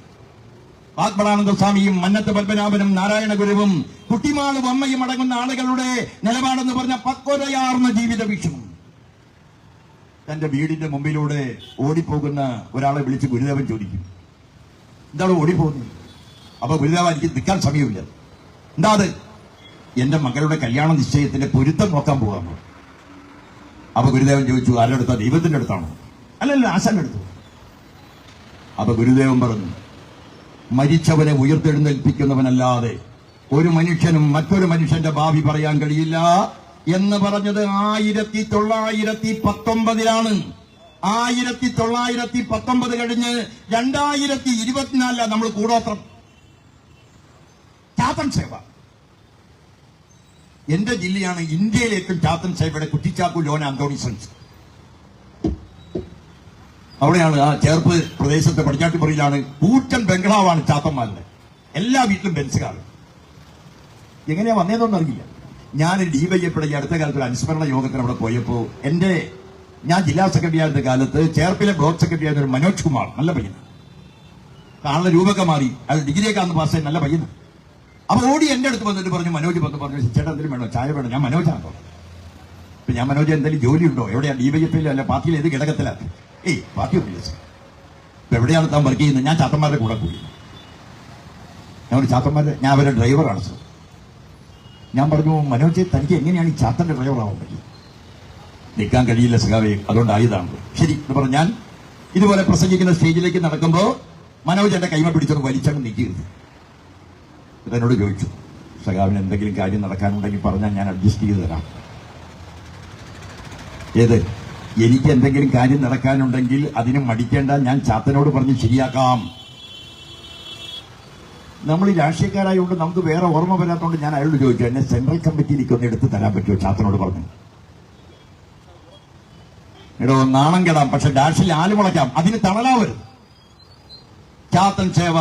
ആത്മനാനന്ദ സ്വാമിയും മന്നത്ത് പത്മനാഭനും നാരായണ ഗുരുവും കുട്ടിമാളും അമ്മയും അടങ്ങുന്ന ആളുകളുടെ നിലപാടെന്ന് പറഞ്ഞ പക്വതയാർന്ന ജീവിത വീക്ഷണം. തന്റെ വീടിന്റെ മുമ്പിലൂടെ ഓടിപ്പോകുന്ന ഒരാളെ വിളിച്ച് ഗുരുദേവൻ ചോദിക്കും, എന്താണ് ഓടിപ്പോകുന്നത്? അപ്പൊ ഗുരുദേവൻ, എനിക്ക് നിൽക്കാൻ സമയമില്ല. എന്താ അത്? എന്റെ മകളുടെ കല്യാണ നിശ്ചയത്തിന്റെ പൊരുത്തം നോക്കാൻ പോകാമോ? അപ്പൊ ഗുരുദേവൻ ചോദിച്ചു, ആരുടെ അടുത്താ? ദൈവത്തിന്റെ അടുത്താണോ? അല്ലല്ല, ആശാന്റെ അടുത്ത്. അപ്പൊ ഗുരുദേവൻ പറഞ്ഞു, മരിച്ചവനെ ഉയർത്തെഴുന്നേൽപ്പിക്കുന്നവനല്ലാതെ ഒരു മനുഷ്യനും മറ്റൊരു മനുഷ്യന്റെ ഭാവി പറയാൻ കഴിയില്ല എന്ന് പറഞ്ഞത് 1919 1919 കഴിഞ്ഞ് 2024 നമ്മൾ കൂടോത്രം ചാത്തൻ സേവ. എന്റെ ജില്ലയാണ് ഇന്ത്യയിലെ ഏറ്റവും ചാത്തൻ സേവയുടെ കുറ്റിച്ചാക്കു ലോന അന്തോണിസൻസ്. അവിടെയാണ് ആ ചേർപ്പ് പ്രദേശത്തെ പടിഞ്ഞാട്ടുപുറയിലാണ് കൂറ്റൻ ബംഗ്ലാവാണ് ചാത്തന്മാരുടെ. എല്ലാ വീട്ടിലും ബെൻസ് കാണും. എങ്ങനെയാ വന്നതെന്നൊന്നും അറിയില്ല. ഞാനൊരു DYFയുടെ ഈ അടുത്ത കാലത്ത് ഒരു അനുസ്മരണ യോഗത്തിന് അവിടെ പോയപ്പോ ഞാൻ ജില്ലാ സെക്രട്ടറി ആയിരുന്ന കാലത്ത് ചേർപ്പിലെ ബ്ലോക്ക് സെക്രട്ടറി ആയിരുന്ന ഒരു മനോജ് കുമാർ, നല്ല പയ്യന്, കാണുന്ന രൂപമൊക്കെ മാറി, അത് ഡിഗ്രിയൊക്കെ അന്ന് പാസ്സായി, നല്ല പയ്യന്. അപ്പൊ ഓടി എന്റെ അടുത്ത് വന്നിട്ട് പറഞ്ഞു, മനോജ് പറഞ്ഞു, ചേട്ടാ എന്തെങ്കിലും വേണോ? ചായ വേണം. ഞാൻ മനോജാണോ? ഇപ്പൊ ഞാൻ മനോജ് എന്തെങ്കിലും ജോലിയുണ്ടോ? എവിടെയാ? DYFയിൽ അല്ല പാർട്ടിയിൽ ഏത് ഘടകത്തിലാ? Party office. ഇപ്പൊ എവിടെയാണ് താൻ വർക്ക് ചെയ്യുന്നത്? ഞാൻ ചാത്തന്മാരുടെ കൂടെ കൂടി. ഞാൻ അവരുടെ ഡ്രൈവറാണ് സർ. ഞാൻ പറഞ്ഞു, മനോജ് തനിക്ക് എങ്ങനെയാണ് ഈ ചാത്തന്റെ ഡ്രൈവറാവാൻ പറ്റിയത്? നിൽക്കാൻ കഴിയില്ല സഖാവേ, അതുകൊണ്ടായതാണ്. ശരി എന്ന് പറഞ്ഞ് ഞാൻ ഇതുപോലെ പ്രസംഗിക്കുന്ന സ്റ്റേജിലേക്ക് നടക്കുമ്പോ മനോജ് എന്റെ കൈമ പിടിച്ചത് വലിച്ചങ്ങ് നീക്കിയിരുന്നു. എന്നോട് ചോദിച്ചു, സഖാവിന് എന്തെങ്കിലും കാര്യം നടക്കാനുണ്ടെങ്കിൽ പറഞ്ഞാൽ ഞാൻ അഡ്ജസ്റ്റ് ചെയ്ത് തരാം. ഏത്? എനിക്ക് എന്തെങ്കിലും കാര്യം നടക്കാനുണ്ടെങ്കിൽ അതിന് മടിക്കേണ്ട, ഞാൻ ചാത്തനോട് പറഞ്ഞ് ശരിയാക്കാം. നമ്മൾ ഈ രാഷ്ട്രീയക്കാരായതുകൊണ്ട് നമുക്ക് വേറെ ഓർമ്മ വരാത്തതുകൊണ്ട് ഞാൻ അയാളോട് ചോദിച്ചു, എന്നെ സെൻട്രൽ കമ്മിറ്റിയിലേക്ക് ഒന്ന് എടുത്ത് തരാൻ പറ്റുമോ? ചാത്തനോട് പറഞ്ഞു. എടോ, നാണം കെടാം, പക്ഷെ ഡാഷിൽ ആലുമുളയ്ക്കാം, അതിന് തണലാവരുത്. ചാത്തൻ സേവ,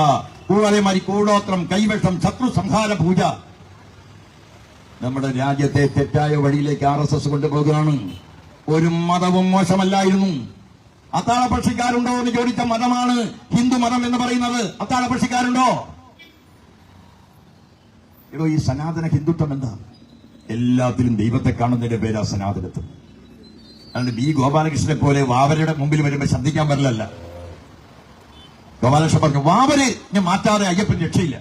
അതേമാതിരി കൂടോത്രം, കൈവശം, ശത്രു സംഹാര പൂജ നമ്മുടെ രാജ്യത്തെ തെറ്റായ വഴിയിലേക്ക് RSS കൊണ്ടുപോകുകയാണ്. ഒരു മതവും മോശമല്ലായിരുന്നു. അത്താഴപക്ഷിക്കാരുണ്ടോ എന്ന് ചോദിച്ച മതമാണ് ഹിന്ദു മതം എന്ന് പറയുന്നത്. അത്താഴപക്ഷിക്കാരുണ്ടോ? എടോ, ഈ സനാതന ഹിന്ദുത്വം എന്താ? എല്ലാത്തിലും ദൈവത്തെ കാണുന്നതിന്റെ പേരാ സനാതനത്വം. അതുകൊണ്ട് B. ഗോപാലകൃഷ്ണനെ പോലെ വാവരയുടെ മുമ്പിൽ വരുമ്പോൾ ശബ്ദിക്കാൻ പറ്റില്ല. ഗോപാലകൃഷ്ണൻ പറഞ്ഞു, വാവര് ഞാൻ മാറ്റാതെ അയ്യപ്പൻ രക്ഷയില്ല.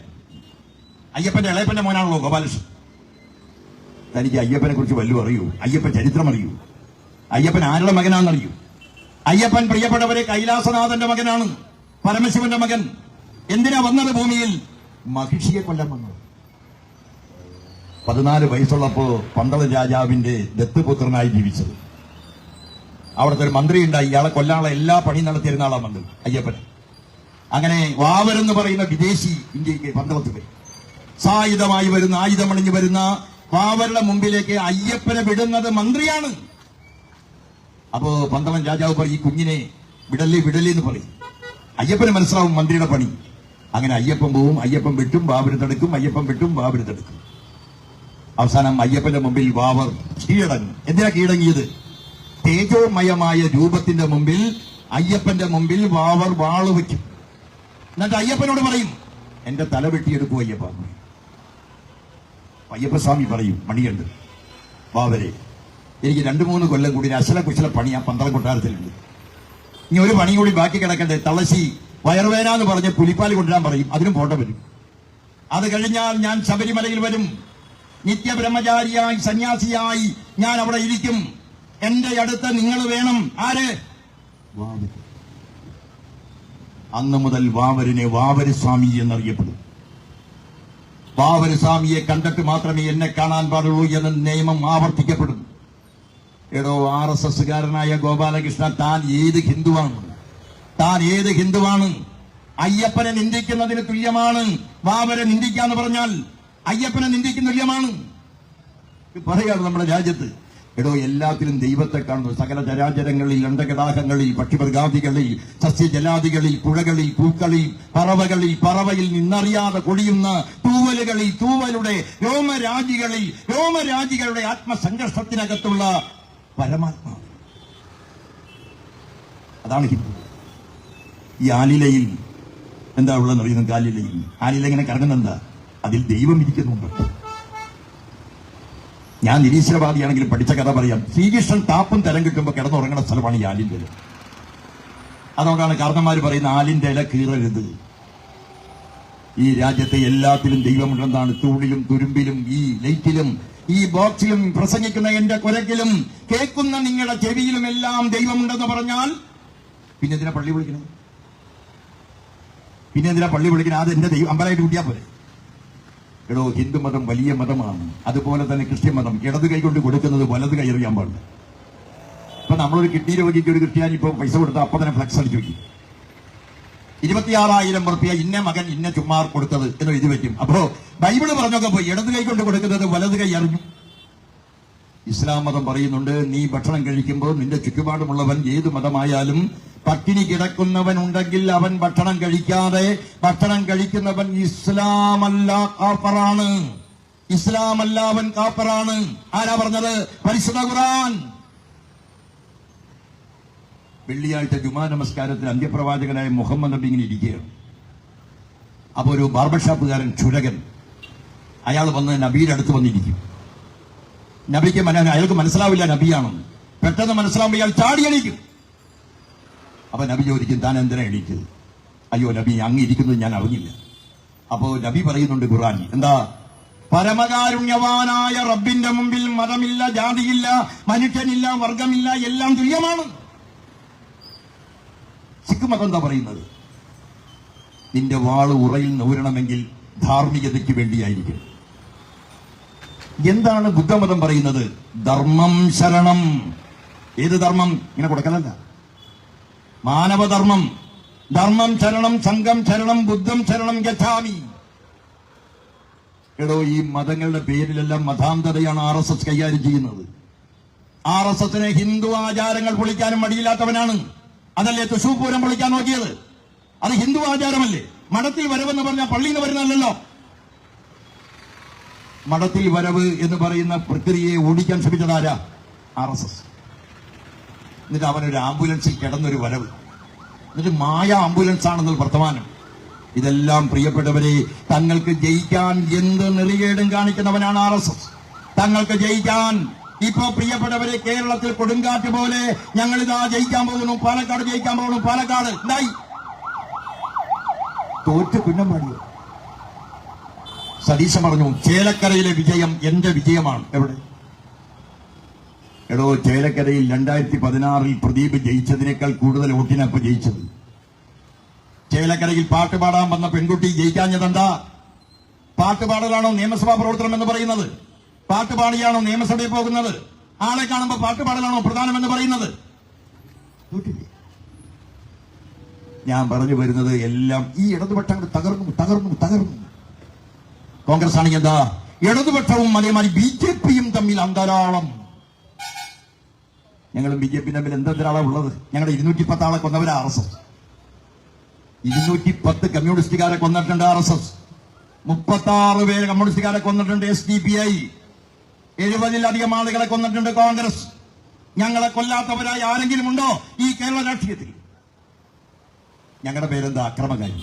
അയ്യപ്പന്റെ ഇളയപ്പന്റെ മോനാണല്ലോ ഗോപാലകൃഷ്ണൻ. തനിക്ക് അയ്യപ്പനെ കുറിച്ച് വല്ലതും അറിയൂ? അയ്യപ്പൻ ചരിത്രം അറിയൂ? അയ്യപ്പൻ ആരുടെ മകനാണെന്നറിയൂ? അയ്യപ്പൻ പ്രിയപ്പെട്ടവരെ കൈലാസനാഥന്റെ മകനാണ്, പരമശിവന്റെ മകൻ. എന്തിനാ വന്നത് ഭൂമിയിൽ? മഹിഷിയെ കൊല്ലാൻ വന്നത്. 14 വയസ്സുള്ളപ്പോ പന്തള രാജാവിന്റെ ദത്തുപുത്രനായി ജീവിച്ചത്. അവിടുത്തെ ഒരു മന്ത്രി ഉണ്ടായി, ഇയാളെ കൊല്ലാനുള്ള എല്ലാ പണിയും നടത്തിയിരുന്ന ആളാ മന്ത്രി അയ്യപ്പൻ. അങ്ങനെ വാവരെന്ന് പറയുന്ന വിദേശി ഇന്ത്യക്ക് പന്തളത്ത് പോയി. സായുധമായി വരുന്ന, ആയുധമണിഞ്ഞു വരുന്ന വാവരുടെ മുമ്പിലേക്ക് അയ്യപ്പനെ വിടുന്നത് മന്ത്രിയാണ്. അപ്പോ പന്തളൻ രാജാവ് പറയും, ഈ കുഞ്ഞിനെ വിടല്ലേ എന്ന് പറയും. അയ്യപ്പന് മനസ്സിലാവും മന്ത്രിയുടെ പണി. അങ്ങനെ അയ്യപ്പൻ പോവും, അയ്യപ്പൻ വിട്ടും വാവര് തടുക്കും, അയ്യപ്പൻ വിട്ടും വാവര് തടുക്കും. അവസാനം അയ്യപ്പന്റെ മുമ്പിൽ വാവർ കീഴടങ്ങും. എന്തിനാ കീഴടങ്ങിയത്? തേജോമയമായ രൂപത്തിന്റെ മുമ്പിൽ, അയ്യപ്പന്റെ മുമ്പിൽ വാവർ വാള് വയ്ക്കും. എന്നിട്ട് അയ്യപ്പനോട് പറയും, എന്റെ തല വെട്ടിയെടുക്കൂ അയ്യപ്പ. അയ്യപ്പസ്വാമി പറയും, മണിയുണ്ട് വാവരെ, എനിക്ക് 2-3 കൊല്ലം കൂടി അശല കുശല പണി ആ പന്തളം കൊട്ടാരത്തിലുണ്ട്. ഇനി ഒരു പണി കൂടി ബാക്കി കിടക്കണ്ടേ. തളശി വയറുവേന എന്ന് പറഞ്ഞ് പുലിപ്പാൽ കൊണ്ടുവരാൻ പറയും, അതിനും പോണ്ട വരും. അത് കഴിഞ്ഞാൽ ഞാൻ ശബരിമലയിൽ വരും, നിത്യബ്രഹ്മചാരിയായി സന്യാസിയായി ഞാൻ അവിടെ ഇരിക്കും. എന്റെ അടുത്ത് നിങ്ങൾ വേണം. ആര്? വാവര്. അന്ന് മുതൽ വാവരിനെ വാവര് സ്വാമി എന്നറിയപ്പെടും. വാവര് സ്വാമിയെ കണ്ടിട്ട് മാത്രമേ എന്നെ കാണാൻ പാടുള്ളൂ എന്ന നിയമം ആവർത്തിക്കപ്പെടും. എടോ RSSകാരനായ ഗോപാലകൃഷ്ണ, താൻ ഏത് ഹിന്ദുവാണ്? അയ്യപ്പനെ നിന്ദിക്കുന്നതിന് തുല്യമാണ് വാവരെ നിന്ദിക്കാന്ന് പറഞ്ഞാൽ. അയ്യപ്പനെ നിന്ദിക്കുന്ന തുല്യമാണ് പറയുകയാണ് നമ്മുടെ രാജ്യത്ത്. എടോ, എല്ലാത്തിലും ദൈവത്തെ കാണുന്നു. സകല ചരാചരങ്ങളിൽ, അണ്ടകടാഹങ്ങളിൽ, പക്ഷിമൃഗാദികളിൽ, സസ്യജലാദികളിൽ, പുഴകളിൽ, പൂക്കളിൽ, പറവയിൽ നിന്നറിയാതെ കൊടിയുന്ന തൂവലുടെ രോമരാജികളുടെ ആത്മസംഘർഷത്തിനകത്തുള്ള പരമാത്മാവ്, അതാണ് ഹിന്ദു. ഈ ആലിലയിൽ എന്താ ഉള്ളതെന്ന് അറിയുന്നു? കാലിലയിൽ ആലില ഇങ്ങനെ കറങ്ങുന്നെന്താ? അതിൽ ദൈവം ഇരിക്കുന്നുണ്ട്. ഞാൻ നിരീശ്വരവാദിയാണെങ്കിലും പഠിച്ച കഥ പറയാം. ശ്രീകൃഷ്ണൻ താപ്പും തരം കിട്ടുമ്പോൾ കിടന്നുറങ്ങുന്ന സ്ഥലമാണ് ഈ ആലിന്റെ ഇല. അതുകൊണ്ടാണ് കാരണന്മാര് പറയുന്ന ആലിന്റെ ഇല കീറരുത്. ഈ രാജ്യത്തെ എല്ലാത്തിലും ദൈവമുണ്ടെന്നാണ്. തൂണിലും തുരുമ്പിലും ഈ ലൈറ്റിലും ഈ ബോക്സിലും പ്രസംഗിക്കുന്ന എന്റെ കുരക്കിലും കേൾക്കുന്ന നിങ്ങളുടെ ചെവിയിലും എല്ലാം ദൈവമുണ്ടെന്ന് പറഞ്ഞാൽ പിന്നെ എന്തിനാ പള്ളി വിളിക്കണം? അത് എന്റെ ദൈവം അമ്പലമായിട്ട് കൂട്ടിയാ പോലെ. എടോ, ഹിന്ദുമതം വലിയ മതമാണ്. അതുപോലെ തന്നെ ക്രിസ്ത്യൻ മതം ഇടത് കൈ കൊണ്ട് കൊടുക്കുന്നത് വലത് കൈ അറിയാൻ പാടില്ല. ഇപ്പൊ നമ്മളൊരു കിഡ്നി രോഗിക്ക് ഒരു ക്രിസ്ത്യാനി ഇപ്പൊ പൈസ കൊടുത്താൽ അപ്പൊ തന്നെ ഫ്ലക്സ് അടിച്ചു വയ്ക്കും. 26,000 റുപ്യ ഇന്ന മകൻ ഇന്ന ചുമ്മാർ കൊടുത്തത് എന്ന് എഴുതി വയ്ക്കും. അപ്പോ ബൈബിള് പറഞ്ഞൊക്കെ പോയി ഇടത് കൈ കൊണ്ട് കൊടുക്കുന്നത് വലത് കൈ അറിഞ്ഞു. ഇസ്ലാം മതം പറയുന്നുണ്ട്, നീ ഭക്ഷണം കഴിക്കുമ്പോൾ നിന്റെ ചുറ്റുപാടുമുള്ളവൻ ഏത് മതമായാലും പട്ടിണി കിടക്കുന്നവൻ ഉണ്ടെങ്കിൽ അവൻ ഭക്ഷണം കഴിക്കുന്നവൻ ഇസ്ലാമല്ല അവൻ കാഫറാണ്. ആരാ പറഞ്ഞത്? പരിശുദ്ധ ഖുർആൻ. വെള്ളിയാഴ്ച ജുമാ നമസ്കാരത്തിൽ അന്ത്യപ്രവാചകനായ മുഹമ്മദ് നബി ഇങ്ങനെ ഇരിക്കുകയാണ്. അപ്പൊ ഒരു ബാർബർ ഷാപ്പുകാരൻ ക്ഷുരകൻ അയാൾ വന്ന് നബിയുടെ അടുത്ത് വന്നിരിക്കും. നബിക്ക് അയാൾക്ക് മനസ്സിലാവില്ല നബിയാണെന്ന്. പെട്ടെന്ന് മനസ്സിലാവുമ്പോൾ ഇയാൾ ചാടി എണീക്കും. അപ്പൊ നബി ചോദിക്കും, താൻ എന്തിനാ എണീറ്റത്? അയ്യോ നബി, അങ്ങ് ഇരിക്കുന്നത് ഞാൻ അറിഞ്ഞില്ല. അപ്പോ നബി പറയുന്നുണ്ട് ഖുർആൻ, എന്താ? പരമകാരുണ്യവാനായ റബ്ബിന്റെ മുമ്പിൽ മതമില്ല, ജാതിയില്ല, മനുഷ്യനില്ല, വർഗമില്ല, എല്ലാം തുല്യമാണ്. സിഖ് മതം എന്താ പറയുന്നത്? നിന്റെ വാള് ഉറയിൽ നൂരണമെങ്കിൽ ധാർമ്മികതയ്ക്ക് വേണ്ടിയായിരിക്കും. എന്താണ് ബുദ്ധമതം പറയുന്നത്? ധർമ്മം ശരണം. ഏത് ധർമ്മം? ഇങ്ങനെ കൊടുക്കലല്ല, മാനവധർമ്മം. ധർമ്മം ശരണം, സംഘം ശരണം, ബുദ്ധം ശരണം ഗച്ഛാമി. എടോ, ഈ മതങ്ങളുടെ പേരിലെല്ലാം മതാന്തതയാണ് RSS കൈകാര്യം ചെയ്യുന്നത്. RSSനെ ഹിന്ദു ആചാരങ്ങൾ പൊളിക്കാനും മടിയില്ലാത്തവനാണ്. അതല്ലേ തൃശൂർ പൂരം പൊളിക്കാൻ നോക്കിയത്? അത് ഹിന്ദു ആചാരമല്ലേ? മഠത്തിൽ വരവെന്ന് പറഞ്ഞാൽ പള്ളിയിൽ നിന്ന് വരുന്നതല്ലോ. മഠത്തിൽ വരവ് എന്ന് പറയുന്ന പ്രക്രിയയെ ഓടിക്കാൻ ശ്രമിച്ചതാരാ? RSS. എന്നിട്ട് അവനൊരു ആംബുലൻസിൽ കിടന്നൊരു വരവ്, എന്നിട്ട് മായ ആംബുലൻസ് ആണെന്നുള്ള വർത്തമാനം. ഇതെല്ലാം പ്രിയപ്പെട്ടവരെ, തങ്ങൾക്ക് ജയിക്കാൻ എന്ത് നെറികേടും കാണിക്കുന്നവനാണ് RSS. തങ്ങൾക്ക് ജയിക്കാൻ ഇപ്പോ പ്രിയപ്പെട്ടവരെ കേരളത്തിൽ കൊടുങ്കാറ്റ് പോലെ ഞങ്ങളിതാ ജയിക്കാൻ പോകുന്നു, പാലക്കാട് ജയിക്കാൻ പോകുന്നു. പാലക്കാട് എന്തായി? തോറ്റ് പിന്നം പാടിയോ? സതീശൻ പറഞ്ഞു, ചേലക്കരയിലെ വിജയം എന്റെ വിജയമാണ്. എവിടെ? എടോ, ചേലക്കരയിൽ 2016 പ്രദീപ് ജയിച്ചതിനേക്കാൾ കൂടുതൽ വോട്ടിനപ്പ ജയിച്ചത്. ചേലക്കരയിൽ പാട്ട് പാടാൻ വന്ന പെൺകുട്ടി ജയിക്കാഞ്ഞതെന്താ? പാട്ടുപാടലാണോ നിയമസഭാ പ്രവർത്തനം എന്ന് പറയുന്നത്? പാട്ടുപാടിയാണോ നിയമസഭയിൽ പോകുന്നത്? ആളെ കാണുമ്പോൾ പാട്ടുപാടലാണോ പ്രധാനമെന്ന് പറയുന്നത്? ഞാൻ പറഞ്ഞു വരുന്നത് എല്ലാം ഈ ഇടതുപക്ഷങ്ങൾ തകർന്നു. കോൺഗ്രസ് ആണെങ്കിൽ എന്താ? ഇടതുപക്ഷവും അതേമാതിരി BJP-യും തമ്മിൽ അന്തരാളം. ഞങ്ങളും BJP തമ്മിൽ എന്തരാളാണ് ഉള്ളത്? ഞങ്ങളുടെ 210 ആളെ കൊന്നവരാ RSS. 210 കമ്മ്യൂണിസ്റ്റുകാരെ കൊന്നിട്ടുണ്ട് RSS. 36 പേര് കമ്മ്യൂണിസ്റ്റുകാരെ കൊന്നിട്ടുണ്ട് SDPI. 70-ലധികം ആളുകളെ കൊന്നിട്ടുണ്ട് കോൺഗ്രസ്. ഞങ്ങളെ കൊല്ലാത്തവരായി ആരെങ്കിലും ഉണ്ടോ ഈ കേരള രാഷ്ട്രീയത്തിൽ? ഞങ്ങളുടെ പേരെന്താ? അക്രമകാരി.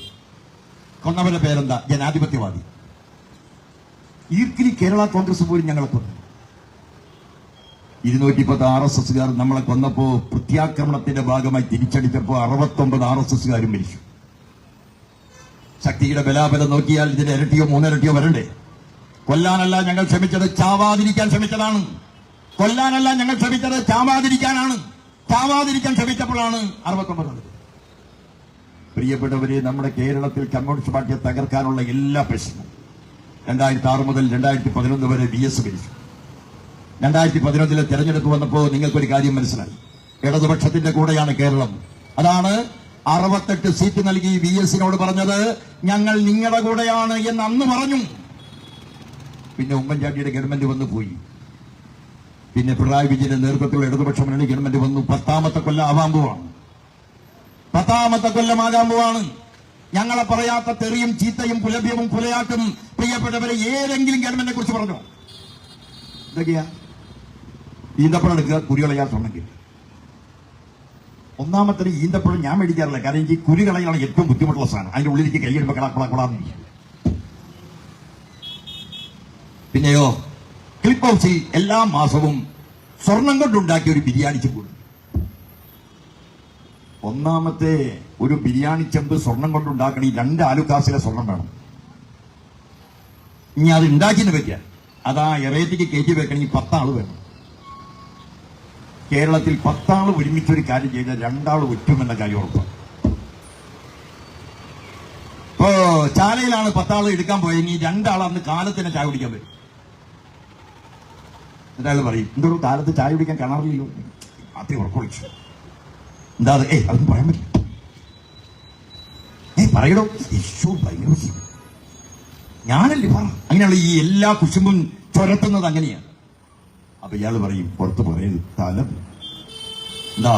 കൊന്നവരുടെ പേരെന്താ? ജനാധിപത്യവാദി. ഈർക്കിലി കേരള കോൺഗ്രസ് പോലും ഞങ്ങളെ കൊന്നു. 210 RSSകാർ നമ്മളെ കൊന്നപ്പോ പ്രത്യാക്രമണത്തിന്റെ ഭാഗമായി തിരിച്ചടിച്ചപ്പോ 69 RSSകാരും മരിച്ചു. ശക്തിയുടെ ബലാബലം നോക്കിയാൽ ഇതിന്റെ ഇരട്ടിയോ മൂന്നിരട്ടിയോ വരണ്ടേ? കൊല്ലാനല്ല ഞങ്ങൾ ശ്രമിച്ചത്, ചാവാതിരിക്കാൻ ശ്രമിച്ചതാണ്. കൊല്ലാനല്ല ഞങ്ങൾ ശ്രമിച്ചത്, ചാവാതിരിക്കാനാണ്. ചാവാതിരിക്കാൻ ശ്രമിച്ചപ്പോഴാണ് 69. പ്രിയപ്പെട്ടവരെ, നമ്മുടെ കേരളത്തിൽ കമ്മ്യൂണിസ്റ്റ് പാർട്ടിയെ തകർക്കാനുള്ള എല്ലാ പ്രശ്നവും 2006 മുതൽ 2011 വരെ VS ഭരിച്ചു. 2011 തെരഞ്ഞെടുപ്പ് വന്നപ്പോൾ നിങ്ങൾക്കൊരു കാര്യം മനസ്സിലായി. ഇടതുപക്ഷത്തിന്റെ കൂടെയാണ് കേരളം. അതാണ് 68 സീറ്റ് നൽകി VS-നോട് പറഞ്ഞത് ഞങ്ങൾ നിങ്ങളുടെ കൂടെയാണ് എന്ന് അന്ന് പറഞ്ഞു. പിന്നെ ഉമ്മൻചാണ്ടിയുടെ ഗവൺമെന്റ് വന്നു പോയി. പിന്നെ പിണറായി വിജയന്റെ നേതൃത്വത്തിലുള്ള ഇടതുപക്ഷ മുന്നണി ഗവൺമെന്റ് വന്നു. 10ാമത്തെ കൊല്ലം ആവാൻ പോവാണ്. 10ാമത്തെ കൊല്ലമാകാൻ പോവാണ്. ഞങ്ങളെ പറയാത്ത തെറിയും ചീത്തയും പുലഭ്യവും പുലയാട്ടും പ്രിയപ്പെട്ടവരെ ഏതെങ്കിലും ഗവൺമെന്റിനെ കുറിച്ച് പറഞ്ഞോ? എന്തൊക്കെയാ? ഈന്തപ്പഴം എടുക്കുക, കുരുകളയാ സ്വർണ്ണെങ്കിൽ. ഒന്നാമത്തെ ഈന്തപ്പഴം ഞാൻ മേടിക്കാറില്ല. കാരണം എനിക്ക് കുരുകളയാണ് ഏറ്റവും ബുദ്ധിമുട്ടുള്ള സാധനം. അതിന്റെ ഉള്ളിലേക്ക് കൈയിടുമ്പോൾ കളാന്ന്. പിന്നെയോ, ക്ലിപ്പ് ഹൗസിൽ എല്ലാ മാസവും സ്വർണം കൊണ്ടുണ്ടാക്കിയ ഒരു ബിരിയാണി ചെമ്പ്. ഒന്നാമത്തെ ഒരു ബിരിയാണി ചെമ്പ് സ്വർണം കൊണ്ടുണ്ടാക്കണേ 2 ആലുക്കാസിലെ സ്വർണം വേണം. ഇനി അത് ഉണ്ടാക്കിയെന്ന് വെക്കാൻ അതാ എറേറ്റിക്ക് കയറ്റി വെക്കണമെങ്കിൽ 10 ആള് വേണം. കേരളത്തിൽ 10 ആള് ഒരുമിച്ചൊരു കാര്യം ചെയ്താൽ 2 ആള് ഒറ്റുമെന്ന കാര്യം ഉറപ്പാണ്. ഇപ്പോ ചാലയിലാണ് 10 ആള് എടുക്കാൻ പോയെങ്കിൽ 2 ആൾ അന്ന് കാലത്തിന് ചായ കുടിക്കാൻ വരും. എന്നിട്ട് പറയും, എന്തോ കാലത്ത് ചായ കുടിക്കാൻ കാണാറില്ലല്ലോ. ആദ്യം ഉറക്കൊളിച്ചു. എന്താ അത്? അതൊന്നും പറയാൻ പറ്റില്ല. പറയടോ. ഭയങ്കര ഞാനല്ലേ പറ. അങ്ങനെയുള്ള ഈ എല്ലാ കുശുമ്പും ചുരത്തുന്നത് അങ്ങനെയാണ്. അപ്പൊ ഇയാള് പറയും, പുറത്ത് പറയരുത്, കാലം. എന്താ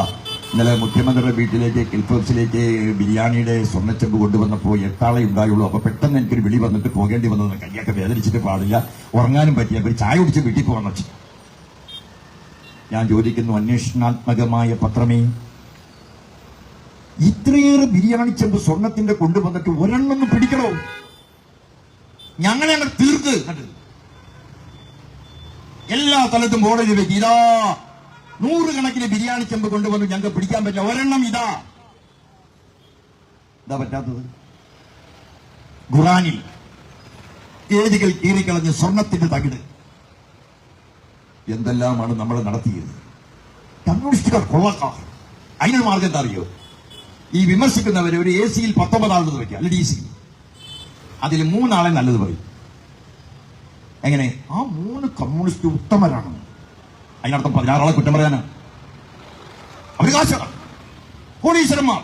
ഇന്നലെ മുഖ്യമന്ത്രിയുടെ വീട്ടിലേക്ക് ക്ലിപ്പ് ഹൗസിലേക്ക് ബിരിയാണിയുടെ സ്വർണ്ണച്ചെമ്പ് കൊണ്ടുവന്നപ്പോ 8 ആളെ ഉണ്ടായുള്ളൂ. അപ്പൊ പെട്ടെന്ന് എനിക്കൊരു വിളി വന്നിട്ട് പോകേണ്ടി വന്നത്. കയ്യൊക്കെ വേദനിച്ചിട്ട് പാടില്ല, ഉറങ്ങാനും പറ്റിയ ഒരു ചായ കുടിച്ച് വീട്ടിൽ പോകാൻ വെച്ചു. ഞാൻ ചോദിക്കുന്നു, അന്വേഷണാത്മകമായ പത്രമേ, ഇത്രയേറെ ബിരിയാണി ചെമ്പ് സ്വർണത്തിന്റെ കൊണ്ടുവന്നിട്ട് ഒരെണ്ണം പിടിക്കണോ? ഞങ്ങളെ അങ്ങ് തീർത്ത് എല്ലാ സ്ഥലത്തും ബോർഡ് വെച്ച്, ഇതാ 100 കണക്കിന് ബിരിയാണി ചെമ്പ് കൊണ്ടുവന്നു, ഞങ്ങൾക്ക് പിടിക്കാൻ പറ്റില്ല, ഒരെണ്ണം ഇതാ. എന്താ പറ്റാത്തത്? ഖുറാനിൽ ഏതികൾ കീറിക്കളഞ്ഞ് സ്വർണത്തിന്റെ തകിട് എന്തെല്ലാമാണ് നമ്മൾ നടത്തിയത്. കമ്മ്യൂണിസ്റ്റുകാർ കൊള്ളക്കാർ. അതിനൊരു മാർഗം എന്താ അറിയോ? ഈ വിമർശിക്കുന്നവരെ ഒരു AC-യിൽ 19 ആളെന്ന് വയ്ക്കുക, അല്ല DC-യിൽ. അതിൽ 3 ആളെ നല്ലത് പറയും. എങ്ങനെ? ആ 3 കമ്മ്യൂണിസ്റ്റ് ഉത്തമരാണ്. അതിനർത്ഥം 16 ആളെ കുറ്റം പറയാനാണ്. അവകാശം കോടീശ്വരന്മാർ.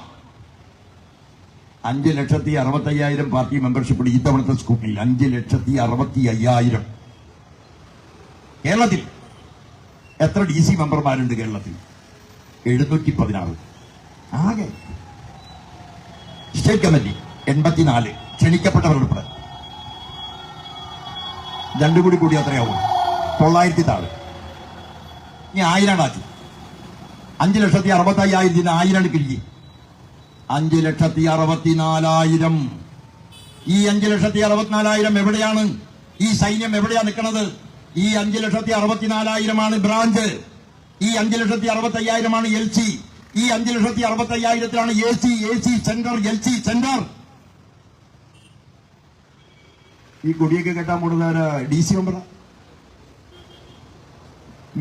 5,65,000 പാർട്ടി മെമ്പർഷിപ്പ് ഇത്തവണത്തെ സ്കൂട്ടിൽ 5,65,000. കേരളത്തിൽ എത്ര DC മെമ്പർമാരുണ്ട്? കേരളത്തിൽ 716 ആകെ. സ്റ്റേറ്റ് കമ്മിറ്റി 84 ക്ഷണിക്കപ്പെട്ടവരുടെ 2 കൂടി അത്രയാവും. 900 താഴെ. ഇനി 1000 ആക്കി. 5,65,000 1000 കിഴിഞ്ഞ് 5,64,000. ഈ 5,64,000 എവിടെയാണ്? ഈ സൈന്യം എവിടെയാ നിൽക്കുന്നത്? ഈ 5,64,000 ബ്രാഞ്ച്. ഈ 5,65,000 LC. ഈ 5,65,000 AC സെന്റർ, LC സെന്റർ. ഈ കൊടിയൊക്കെ കെട്ടാൻ പോകുന്നവര് DC മെമ്പറാ?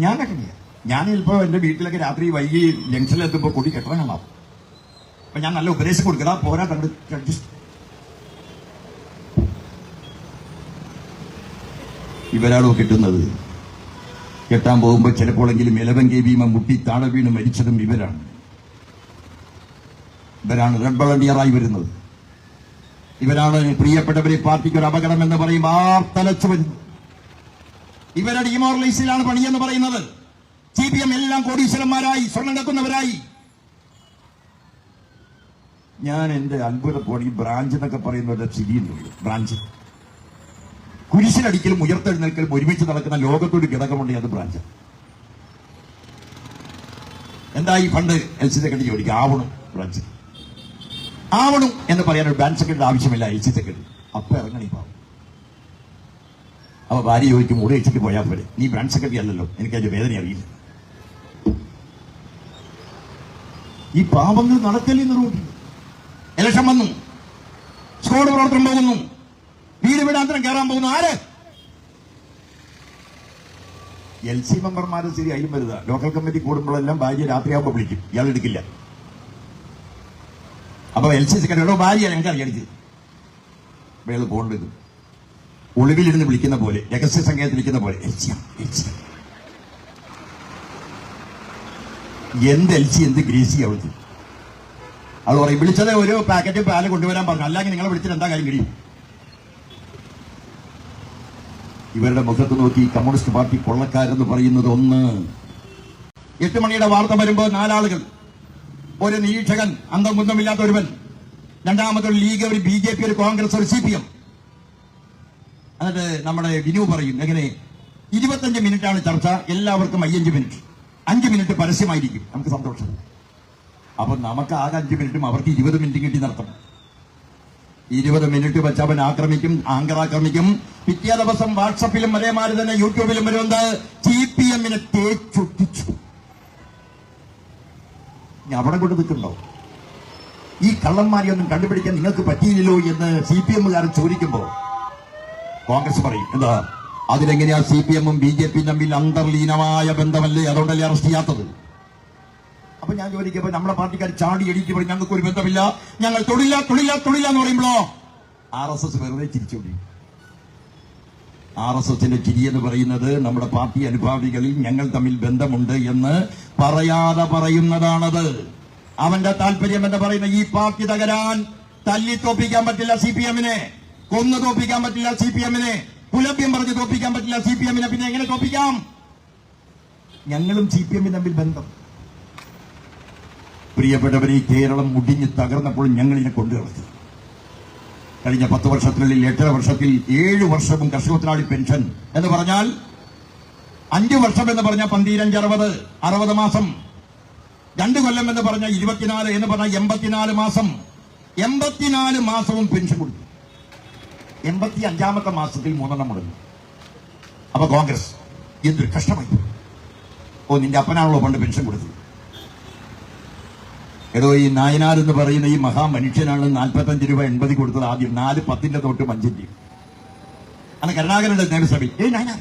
ഞാൻ കെട്ടില്ല. ഞാൻ ചിലപ്പോ എന്റെ വീട്ടിലൊക്കെ രാത്രി വൈകി ജംഗ്ഷനിലെത്തുമ്പോ കൊടി കെട്ടണം കാണാം. അപ്പൊ ഞാൻ നല്ല ഉപദേശം കൊടുക്കുക, പോരാ കണ്ട് ഇവരാണോ കിട്ടുന്നത്? കെട്ടാൻ പോകുമ്പോൾ ചിലപ്പോഴെങ്കിലും ഇലവങ്കി ഭീമ മുട്ടി താഴെ വീണ് മരിച്ചതും ഇവരാണ്. റെഡ് വളണ്ടിയറായി വരുന്നത് ഇവരാണ്. പ്രിയപ്പെട്ടവരെ, പാർട്ടിക്ക് ഒരു അപകടം എന്ന് പറയുമ്പോൾ ആർത്തലച്ചു വരുന്നു. ഇവരുടെ ഡിമോറലൈസിലാണ് പണിയെന്ന് പറയുന്നത്. CPM എല്ലാം കോടീശ്വരന്മാരായി, സ്വർണം കക്കുന്നവരായി. ഞാൻ എന്റെ അത്ഭുതപ്പോൾ ഈ ബ്രാഞ്ച് എന്നൊക്കെ പറയുന്നവരുടെ സ്ഥിതിയുണ്ടല്ലോ. ബ്രാഞ്ച് കുരിശിനടിക്കലും ഉയർത്തെഴുന്നേൽക്കലും ഒരുമിച്ച് നടക്കുന്ന ലോകത്തൊരു ഘടകമുണ്ട്, അത് ബ്രാഞ്ച്. എന്താ ഈ ഫണ്ട് LC സെക്രട്ടറി ചോദിക്കുക? ആവണം ബ്രാഞ്ച് ആവണം എന്ന് പറയാൻ ഒരു ബ്രാഞ്ച് സെക്രട്ടറി ആവശ്യമില്ല. LC സെക്രട്ടറി അപ്പൊ ഇറങ്ങണി പാവം. അപ്പൊ ഭാര്യ ചോദിക്കും, കൂടെ വെച്ചിട്ട് പോയാൽ പോലെ, നീ ബ്രാഞ്ച് സെക്രട്ടറി അല്ലല്ലോ, എനിക്ക് അതിന്റെ വേദന അറിയില്ല. ഈ പാവങ്ങൾ നടക്കലിന്ന് റൂട്ടിൽ ഇലക്ഷൻ വന്നു, സ്ക്വാഡ് പ്രവർത്തനം പോകുന്നു, വീട് വീടാന്തരം കയറാൻ പോകുന്നു. ആര്? LC മെമ്പർമാര്. ശരി, അതിലും വരുക. ലോക്കൽ കമ്മിറ്റി കൂടുമ്പോഴെല്ലാം ഭാര്യ രാത്രിയാകുമ്പോൾ വിളിക്കും, ഇയാൾ എടുക്കില്ല. അപ്പൊ LC സെക്രട്ടറിയോടോ ഭാര്യ ഞങ്ങൾക്ക് അടിച്ച് വേള് പോകേണ്ടത് ഒളിവിലിരുന്ന് വിളിക്കുന്ന പോലെ, രഹസ്യ സംഘത്തിൽ വിളിക്കുന്ന പോലെ എന്ത് LC എന്ത് ഗ്രേസി അവൾക്ക്. അത് പറയും, വിളിച്ചത് ഒരു പാക്കറ്റ് പാല് കൊണ്ടുവരാൻ പറഞ്ഞു, അല്ലെങ്കിൽ നിങ്ങളെ വിളിച്ചിട്ട് എന്താ കാര്യം കഴിയും? ഇവരുടെ മുഖത്ത് നോക്കി കമ്മ്യൂണിസ്റ്റ് പാർട്ടി കൊള്ളക്കാരെന്ന് പറയുന്നത് ഒന്ന്. 8 മണിയുടെ വാർത്ത വരുമ്പോൾ 4 ആളുകൾ, ഒരു നിരീക്ഷകൻ, അന്തം കുന്തമില്ലാത്ത ഒരുവൻ, രണ്ടാമതൊരു ലീഗ്, ഒരു BJP, ഒരു കോൺഗ്രസ്, ഒരു CPM. എന്നിട്ട് നമ്മുടെ വിനു പറയും, എങ്ങനെ 25 മിനിറ്റാണ് ചർച്ച, എല്ലാവർക്കും 5 മിനിറ്റ്, 5 മിനിറ്റ് പരസ്യമായിരിക്കും. നമുക്ക് സന്തോഷം. അപ്പൊ നമുക്ക് ആകെ 5 മിനിറ്റും അവർക്ക് 20 മിനിറ്റ് കിട്ടി നടത്തണം. 20 മിനിറ്റ് വെച്ച് അവൻ ആക്രമിക്കും, ആങ്കർ ആക്രമിക്കും. പിറ്റേ ദിവസം വാട്സപ്പിലും അതേമാതിരി തന്നെ യൂട്യൂബിലും വരുന്നത് CPM-നെ തേച്ചൊട്ടിച്ചു. അവിടെ കൊണ്ട് നിൽക്കുന്നുണ്ടോ? ഈ കള്ളന്മാരെ ഒന്നും കണ്ടുപിടിക്കാൻ നിങ്ങൾക്ക് പറ്റിയില്ലല്ലോ എന്ന് CPM-കാരൻ ചോദിക്കുമ്പോ കോൺഗ്രസ് പറയും, എന്താ അതിലെങ്ങനെയാ CPM-ഉം BJP-യും തമ്മിൽ അന്തർലീനമായ ബന്ധമല്ലേ, അതുകൊണ്ടല്ലേ അറസ്റ്റ് ചെയ്യാത്തത്? അപ്പൊ ഞാൻ ചോദിക്കുമ്പോ നമ്മുടെ പാർട്ടിക്കാർ ചാടി എടിക്ക് പറയും, ഞങ്ങൾക്ക് ഒരു ബന്ധമില്ല, ഞങ്ങൾ തൊഴില്ല തൊഴില്ല തൊഴില്ല എന്ന് പറയുമ്പോഴോ RSS വെറുതെ ചിരിച്ചോടി. RSS-ന്റെ ചിരി എന്ന് പറയുന്നത് നമ്മുടെ പാർട്ടി അനുഭാവികളിൽ ഞങ്ങൾ തമ്മിൽ ബന്ധമുണ്ട് എന്ന് പറയാതെ പറയുന്നതാണത്. അവന്റെ താല്പര്യം എന്ന് പറയുന്ന ഈ പാർട്ടി തകരാൻ. തല്ലി തോപ്പിക്കാൻ പറ്റില്ല CPM-നെ, കൊന്നു തോപ്പിക്കാൻ പറ്റില്ല CPM-നെ, പുലഭ്യം പറഞ്ഞ് തോപ്പിക്കാൻ പറ്റില്ല CPM-നെ. പിന്നെ എങ്ങനെ തോപ്പിക്കാം? ഞങ്ങളും CPM-ഉം തമ്മിൽ ബന്ധം. പ്രിയപ്പെട്ടവരെ, കേരളം മുടിഞ്ഞ് തകർന്നപ്പോൾ ഞങ്ങൾ ഇതിനെ കൊണ്ടുവരുന്നത്. കഴിഞ്ഞ 10 വർഷത്തിനുള്ളിൽ 8 വർഷത്തിൽ 7 വർഷവും കർഷക തൊഴിലാളി പെൻഷൻ എന്ന് പറഞ്ഞാൽ 5 വർഷം എന്ന് പറഞ്ഞാൽ 15, 60 മാസം, 2 കൊല്ലം എന്ന് പറഞ്ഞാൽ 24 എന്ന് പറഞ്ഞാൽ 84 മാസം. 84 മാസവും പെൻഷൻ കൊടുത്തു. 85-ാമത്തെ മാസത്തിൽ 3 മുടങ്ങി. അപ്പൊ കോൺഗ്രസ് എന്തൊരു കഷ്ടമായി. ഓ, നിന്റെ അപ്പനാണല്ലോ പണ്ട് പെൻഷൻ കൊടുത്തത്. ഏതോ ഈ നായനാർ എന്ന് പറയുന്ന ഈ മഹാമനുഷ്യനാണ് 45 രൂപ 80 കൊടുത്തത് ആദ്യം. 4 10-ന്റെ തൊട്ട് 5-ന്റെ. അന്ന് കരുണാകരന്റെ നിയമസഭയിൽ നായനാർ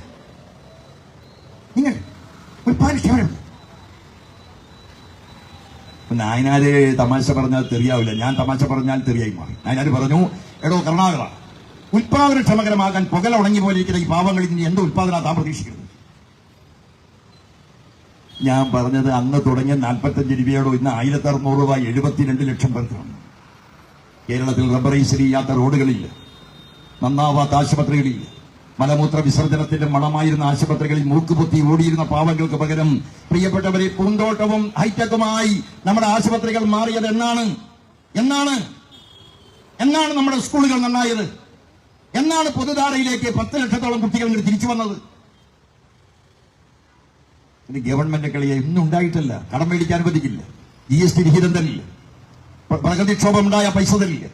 നിങ്ങൾ ഒരു പാരിഷ്ടമുണ്ട്. നായനാര് തമാശ പറഞ്ഞാൽ തെറിയാവില്ല, ഞാൻ തമാശ പറഞ്ഞാൽ തെറിയായി മാറി. നായനാര് പറഞ്ഞു, എടോ കരുണാകര, ഉത്പാദനക്ഷമകരമാകാൻ പുകല ഉണങ്ങി പോലിരിക്കുന്ന ഈ പാവങ്ങളിൽ നിന്ന് എന്ത് ഉത്പാദന താ പ്രതീക്ഷിക്കുന്നത്? ഞാൻ പറഞ്ഞത് അന്ന് തുടങ്ങിയ 45 രൂപയോടോ ഇന്ന് 1600 രൂപ 72 ലക്ഷം പേർക്കാണ്. കേരളത്തിൽ റബ്ബറൈസ് ചെയ്യാത്ത റോഡുകളില്ല, നന്നാവാത്ത ആശുപത്രികളില്ല, മലമൂത്ര വിസർജനത്തിന്റെ മണമായിരുന്ന ആശുപത്രികളിൽ മൂക്കുപൊത്തി ഓടിയിരുന്ന പാവങ്ങൾക്ക് പകരം പ്രിയപ്പെട്ടവരെ പൂന്തോട്ടവും ഹൈടെക്കുമായി നമ്മുടെ ആശുപത്രികൾ മാറിയത് എന്നാണ്? എന്നാണ് നമ്മുടെ സ്കൂളുകൾ നന്നായത്? എന്നാണ് പൊതുധാരയിലേക്ക് 10 ലക്ഷത്തോളം കുട്ടികൾ തിരിച്ചു വന്നത്? ഇനി ഗവൺമെന്റ് കളിയെ ഇന്നും ഉണ്ടായിട്ടല്ല. കടം മേടിക്കാൻ അനുവദിക്കില്ല, GST വിഹിതം തരില്ല, പ്രകൃതിക്ഷോഭം ഉണ്ടായ പൈസ തരില്ല,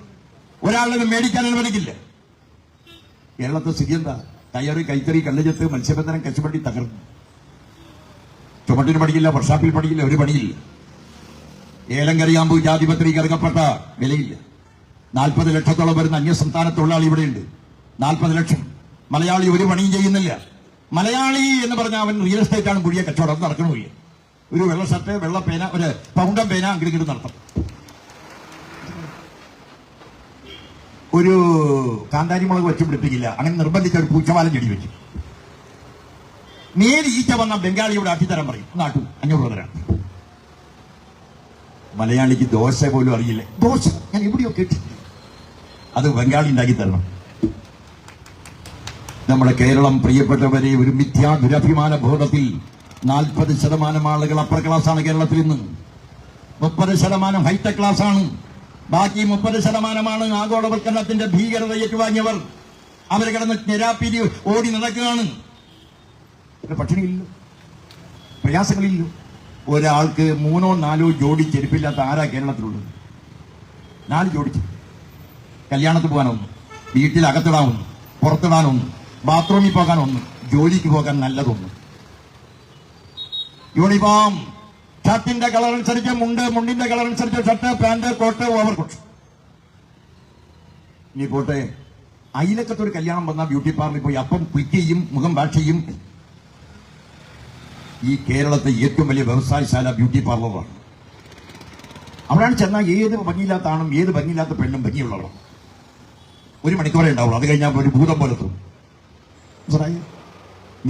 ഒരാളുടെ മേടിക്കാൻ അനുവദിക്കില്ല. കേരളത്തെ സ്ഥിതി എന്താ? കയറി, കൈത്തറി, കല്ലുചെത്ത്, മത്സ്യബന്ധനം, കശുവണ്ടി തകർന്നു. ചുമട്ടിന് പണിയില്ല, വർഷാപ്പിൽ പണിയില്ല, ഒരു പണിയില്ല. ഏലം കറിയാമ്പൂ ജാതിപത്രി കറുകപ്പെട്ട വിലയില്ല. 40 ലക്ഷത്തോളം വരുന്ന അന്യസംസ്ഥാന തൊഴിലാളി ഇവിടെയുണ്ട്. 40 ലക്ഷം. മലയാളി ഒരു പണിയും ചെയ്യുന്നില്ല. മലയാളി എന്ന് പറഞ്ഞാൽ അവൻ റിയൽ എസ്റ്റേറ്റ് ആണ്, പുതിയ കച്ചവടം നടക്കണമില്ല. ഒരു വെള്ള ഷർട്ട്, വെള്ള പേന, ഒരു പൗണ്ടം പേന അങ്ങനെ നടത്തും. ഒരു കാന്താരി മുളക് വെച്ച് പിടിപ്പിക്കില്ല. അങ്ങനെ നിർബന്ധിച്ച ഒരു പൂച്ചവാലം ചെടി വെച്ചു. നേരെ ഈച്ച വന്ന ബംഗാളിയോട് അട്ടിത്തരം പറയും, നാട്ടു 500 രൂപ തരാം. മലയാളിക്ക് ദോശ പോലും അറിയില്ല. ദോശ ഞാൻ എവിടെയോ കേട്ടു, അത് ബംഗാളി ഉണ്ടാക്കി തരണം. നമ്മുടെ കേരളം പ്രിയപ്പെട്ടവരെ ഒരു മിഥ്യാ ദുരഭിമാന ബോധത്തിൽ 40% ആളുകൾ അപ്പർ ക്ലാസ്സാണ് കേരളത്തിൽ ഇന്ന്. 30% ഹൈടെക് ക്ലാസ് ആണ്. ബാക്കി 30% ആഗോളവൽക്കരണത്തിന്റെ ഭീകരത ഏറ്റുവാങ്ങിയവർ. അവർ കിടന്ന് ഞെരാപ്പിരി ഓടി നടക്കുകയാണ്. പട്ടിണിയില്ല, പ്രയാസങ്ങളില്ല. ഒരാൾക്ക് 3-4 ജോഡി ചെരുപ്പില്ലാത്ത ആരാ കേരളത്തിലുള്ളത്? 4 ജോഡി ചെരുപ്പ്. കല്യാണത്തിൽ പോകാനൊന്ന്, വീട്ടിൽ അകത്തിടാനൊന്ന്, പുറത്തിടാനൊന്ന്, ബാത്റൂമിൽ പോകാനൊന്ന്, ജോലിക്ക് പോകാൻ നല്ലതൊന്ന്. യൂണിഫോം, ഷർട്ടിന്റെ കളർ അനുസരിച്ച് മുണ്ട്, മുണ്ടിന്റെ കളർ അനുസരിച്ച് ഷർട്ട്, പാന്റ്, കോട്ട്, ഓവർകോട്ട്. ഇനി പോട്ടെ, അയിലക്കത്തൊരു കല്യാണം വന്നാൽ ബ്യൂട്ടി പാർലറിൽ പോയി അപ്പം ക്ലിക്ക് ചെയ്യും, മുഖം വാഷ് ചെയ്യും. ഈ കേരളത്തെ ഏറ്റവും വലിയ വ്യവസായശാല ബ്യൂട്ടി പാർലറാണ്. അവിടെയാണ് ചെന്നാൽ ഏത് ഭംഗിയില്ലാത്ത ആണും ഏത് ഭംഗിയില്ലാത്ത പെണ്ണും ഭംഗിയുള്ളവരാണ്. 1 മണിക്കൂറേ ഉണ്ടാവുള്ളൂ. അത് കഴിഞ്ഞാൽ ഒരു ഭൂതം പോലെ തോന്നും.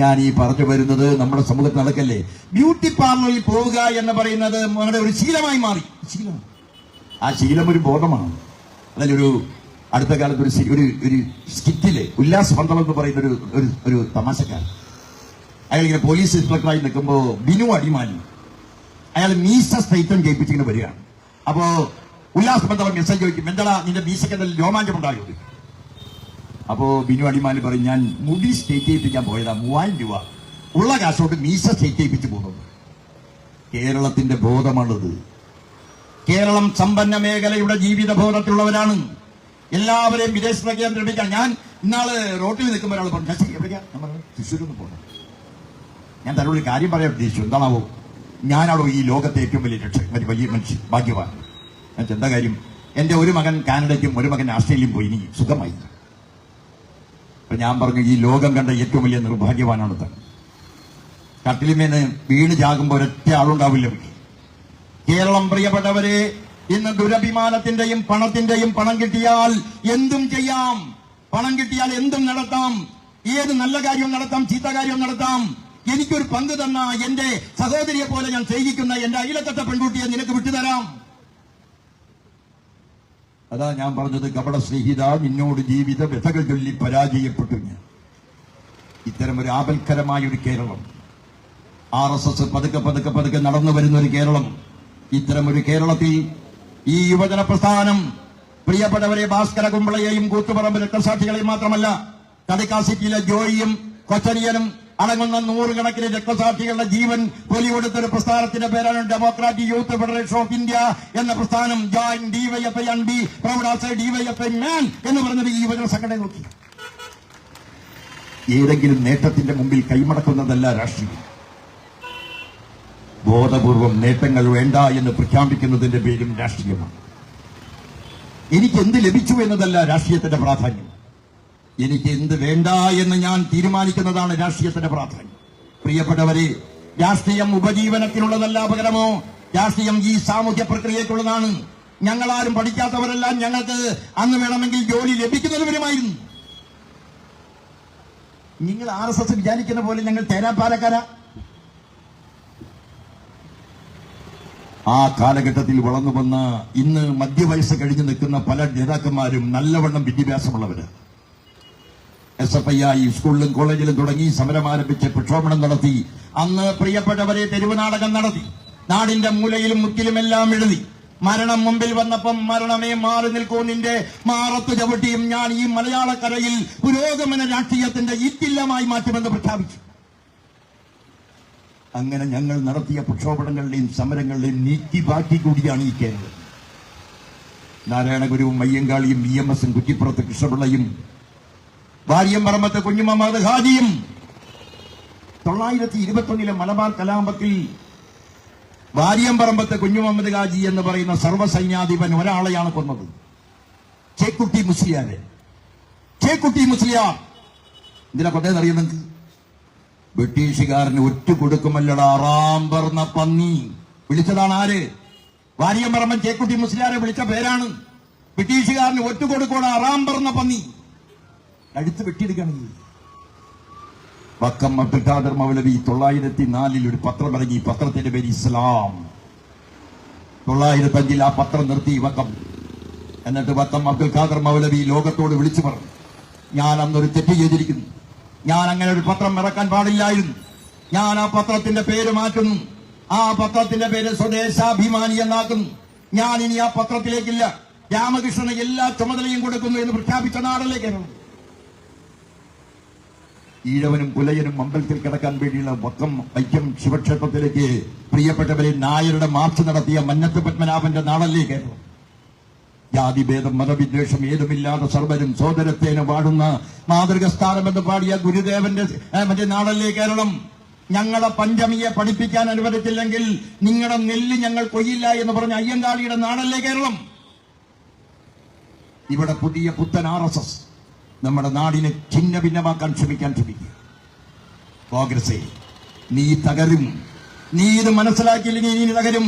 ഞാൻ ഈ പറഞ്ഞു വരുന്നത് നമ്മുടെ സമൂഹത്തിൽ നടക്കല്ലേ. ബ്യൂട്ടി പാർലറിൽ പോവുക എന്ന് പറയുന്നത് നമ്മുടെ ഒരു ശീലമായി മാറി. ശീലമാണ്. ആ ശീലം ഒരു ബോധമാണ്. അതിലൊരു അടുത്ത കാലത്ത് ഒരു സ്കിറ്റില് ഉല്ലാസ് പന്തളം എന്ന് പറയുന്ന ഒരു തമാശക്കാരൻ, അയാൾ ഇങ്ങനെ പോലീസ് ഇൻസ്പെക്ടറായി നിൽക്കുമ്പോ ബിനു അടിമാലി അയാൾ മീശ സ്ട്രൈറ്റൻ ചെയ്യിപ്പിച്ചിങ്ങനെ വരികയാണ്. അപ്പോ ഉല്ലാസ് പന്തളം മെസ്സേജ് ചോദിക്കും, എന്താ നിന്റെ മീശയ്ക്ക് എന്തെങ്കിലും രോമാഞ്ചം ഉണ്ടായോ? അപ്പോ ബിനു അടിമാലി പറയും, ഞാൻ മുടി സ്റ്റേറ്റ് ചെയ്യിപ്പിക്കാൻ പോയതാ, 3000 രൂപ ഉള്ള കാശോട്ട് മീശ സ്റ്റേറ്റ് ചെയ്യിപ്പിച്ച് പോകുന്നത്. കേരളത്തിന്റെ ബോധമാണത്. കേരളം സമ്പന്ന മേഖലയുടെ ജീവിത ബോധത്തിലുള്ളവരാണ്. എല്ലാവരെയും വിദേശത്തേക്ക് നിർമ്മിക്കാൻ. ഞാൻ ഇന്നാള് റോട്ടിൽ നിൽക്കുമ്പോൾ ഒരാൾ പറഞ്ഞു, ശശി എവിടെയാ? നമ്മൾ തൃശ്ശൂരൊന്നും പോകണം. ഞാൻ തന്നോട് കാര്യം പറയാൻ ഉദ്ദേശിച്ചു. എന്താണാവോ? ഞാനാണോ ഈ ലോകത്തെ ഏറ്റവും വലിയ മനുഷ്യൻ, ഭാഗ്യവാൻ? എന്താ കാര്യം? എന്റെ ഒരു മകൻ കാനഡയ്ക്കും ഒരു മകൻ ആസ്ട്രേലിയയും പോയി, ഇനി സുഖമായി. അപ്പൊ ഞാൻ പറഞ്ഞു, ഈ ലോകം കണ്ട ഏറ്റവും വലിയ നിർഭാഗ്യവാനാണ് താൻ. കട്ടിലിമേന് വീണ് ചാകുമ്പോ ഒരൊറ്റ ആളുണ്ടാവില്ല. കേരളം പ്രിയപ്പെട്ടവരെ, ഇന്ന് ദുരഭിമാനത്തിന്റെയും പണത്തിന്റെയും പണം കിട്ടിയാൽ എന്തും ചെയ്യാം. പണം കിട്ടിയാൽ എന്തും നടത്താം. ഏത് നല്ല കാര്യവും നടത്താം, ചീത്ത കാര്യവും നടത്താം. എനിക്കൊരു പങ്ക് തന്ന എന്റെ സഹോദരിയെ പോലെ ഞാൻ സ്നേഹിക്കുന്ന എന്റെ അയലക്കത്തെ പെൺകുട്ടിയെ നിനക്ക് വിട്ടുതരാം. അതാ ഞാൻ പറഞ്ഞത്, കപട സ്നേഹിത, നിന്നോട് ജീവിത വ്യഥകൾ ചൊല്ലി പരാജയപ്പെട്ടു ഞാൻ. ഇത്തരം ഒരു ആപൽക്കരമായ ഒരു കേരളം, RSS പതുക്കെ നടന്നു വരുന്ന ഒരു കേരളം. ഇത്തരം ഒരു കേരളത്തിൽ ഈ യുവജന പ്രസ്ഥാനം പ്രിയപ്പെട്ടവരെ ഭാസ്കര കുമ്പളയെയും കൂത്തുപറമ്പ് രക്തസാക്ഷികളെയും മാത്രമല്ല, കടിക്കാസിറ്റിയിലെ ജോയിയും കൊച്ചനിയനും അടങ്ങുന്ന 100 കണക്കിന് രക്തസാക്ഷികളുടെ ജീവൻ പൊലികൊടുത്തൊരു പ്രസ്ഥാനത്തിന്റെ പേരാണ് democratic youth federation of India എന്ന പ്രസ്ഥാനം. Join DYFI and be proud as a DYFI man എന്ന് പറഞ്ഞത് ഈ യുവജന സംഘടന നോക്കി. ഏതെങ്കിലും നേട്ടത്തിന്റെ മുമ്പിൽ കൈമടക്കുന്നതല്ല രാഷ്ട്രീയം. ബോധപൂർവം നേട്ടങ്ങൾ വേണ്ട എന്ന് പ്രഖ്യാപിക്കുന്നതിന്റെ പേരും രാഷ്ട്രീയമാണ്. എനിക്ക് എന്ത് ലഭിച്ചു എന്നതല്ല രാഷ്ട്രീയത്തിന്റെ പ്രാധാന്യം. എനിക്ക് എന്ത് വേണ്ട എന്ന് ഞാൻ തീരുമാനിക്കുന്നതാണ് രാഷ്ട്രീയത്തിന്റെ പ്രാധാന്യം. പ്രിയപ്പെട്ടവരെ, രാഷ്ട്രീയം ഉപജീവനത്തിനുള്ളതല്ല, പകരമോ രാഷ്ട്രീയം ഈ സാമൂഹ്യ പ്രക്രിയക്കുള്ളതാണ്. ഞങ്ങളാരും പഠിക്കാത്തവരല്ല. ഞങ്ങൾക്ക് അന്ന് വേണമെങ്കിൽ ജോലി ലഭിക്കുന്നവരുമായിരുന്നു. നിങ്ങൾ RSS വിചാരിക്കുന്ന പോലെ ഞങ്ങൾ തേരാപ്പാലക്കാരാ. ആ കാലഘട്ടത്തിൽ വളർന്നു വന്ന ഇന്ന് മധ്യവയസ്സ് കഴിഞ്ഞു നിൽക്കുന്ന പല നേതാക്കന്മാരും നല്ലവണ്ണം വിദ്യാഭ്യാസമുള്ളവര്. SFI സ്കൂളിലും കോളേജിലും തുടങ്ങി സമരം ആരംഭിച്ച് പ്രക്ഷോഭണം നടത്തി. അന്ന് പ്രിയപ്പെട്ടവരെ തെരുവ് നാടകം നടത്തി. നാടിന്റെ മൂലയിലും മുക്കിലുമെല്ലാം എഴുതി. മരണം മുമ്പിൽ വന്നപ്പം മരണമേ മാറി നിൽക്കൂ നിന്റെ മാറത്ത് ചവിട്ടിയും ഞാൻ ഈ മലയാളക്കരയിൽ പുരോഗമന രാഷ്ട്രീയത്തിന്റെ ഇത്തില്ലമായി മാറ്റുമെന്ന് പ്രഖ്യാപിച്ചു. അങ്ങനെ ഞങ്ങൾ നടത്തിയ പ്രക്ഷോഭങ്ങളുടെയും സമരങ്ങളുടെയും നീക്കിബാക്കി കൂടിയാണ് ഈ കേരളം. നാരായണഗുരുവും അയ്യങ്കാളിയും EMS കുറ്റിപ്പുറത്ത് കൃഷ്ണപിള്ളയും വാര്യംപറമ്പത്ത് കുഞ്ഞുമുഹമ്മദ് ഹാജിയും 921 മലബാർ കലാപത്തിൽ വാര്യംപറമ്പത്ത് കുഞ്ഞുമുഹമ്മദ് ഹാജി എന്ന് പറയുന്ന സർവ്വസൈന്യാധിപൻ ഒരാളെയാണ് കൊന്നത്, ചേക്കുട്ടി മുസ്ലിയാരെ. ചേക്കുട്ടി മുസ്ലിയാർ എന്തിനാ കൊണ്ടേന്നറിയുന്നത്? ബ്രിട്ടീഷുകാരന് ഒറ്റ കൊടുക്കുമല്ലടാ റാംബർന്ന പന്നി. വിളിച്ചതാണ് ആര്? വാരിയമ്പറമ്പൻ ചേക്കുട്ടി മുസ്ലിയാരെ വിളിച്ച പേരാണ്. ബ്രിട്ടീഷുകാരന് ഒറ്റ കൊടുക്കോടാ റാംബർന്ന പന്നി. കഴുത്ത് വെട്ടിയെടുക്കണം. വക്കം അബ്ദുൽ ഖാദർ മൗലവി 904 ഒരു പത്രം ഇറങ്ങി. പത്രത്തിന്റെ പേര് ഇസ്ലാം. 905 ആ പത്രം നിർത്തി വക്കം. എന്നിട്ട് വക്കം അബ്ദുൽ ഖാദർ മൗലവി ലോകത്തോട് വിളിച്ചു പറഞ്ഞു, ഞാൻ അന്നൊരു തെറ്റ് ചെയ്തിരിക്കുന്നു. ഞാൻ അങ്ങനെ ഒരു പത്രം ഇറക്കാൻ പാടില്ലായിരുന്നു. ഞാൻ ആ പത്രത്തിന്റെ പേര് മാറ്റുന്നു. ആ പത്രത്തിന്റെ പേര് സ്വദേശാഭിമാനി എന്നാക്കുന്നു. ഞാൻ ഇനി ആ പത്രത്തിലേക്കില്ല. രാമകൃഷ്ണന് എല്ലാ ചുമതലയും കൊടുക്കുന്നു എന്ന് പ്രഖ്യാപിച്ച നാടല്ലേ കേരളം. ഈഴവനും പുലയനും അമ്പലത്തിൽ കിടക്കാൻ വേണ്ടിയുള്ള വക്കം വൈക്കം ശിവക്ഷേത്രത്തിലേക്ക് പ്രിയപ്പെട്ടവരെ നായരുടെ മാർച്ച് നടത്തിയ മന്നത്ത് പത്മനാഭന്റെ നാടല്ലേ കേരളം. ജാതിഭേദം മതവിദ്വേഷം ഏതുമില്ലാതെ സർവരും സോദരത്തേന വാഴുന്ന മാതൃക സ്ഥാനമെന്ന് പാടിയ ഗുരുദേവന്റെ മറ്റേ നാടല്ലേ കേരളം. ഞങ്ങളെ പഞ്ചമിയെ പഠിപ്പിക്കാൻ അനുവദിച്ചില്ലെങ്കിൽ നിങ്ങളുടെ നെല്ല് ഞങ്ങൾ കൊയ്യില്ല എന്ന് പറഞ്ഞ അയ്യങ്കാളിയുടെ നാടല്ലേ കേരളം. ഇവിടെ പുതിയ പുത്തൻ RSS നമ്മുടെ നാടിനെ ഛിന്ന ഭിന്നമാക്കാൻ ശ്രമിക്കുക. കോൺഗ്രസേ, നീ തകരും. നീ ഇത് മനസ്സിലാക്കിയില്ലെങ്കിൽ നീ തകരും.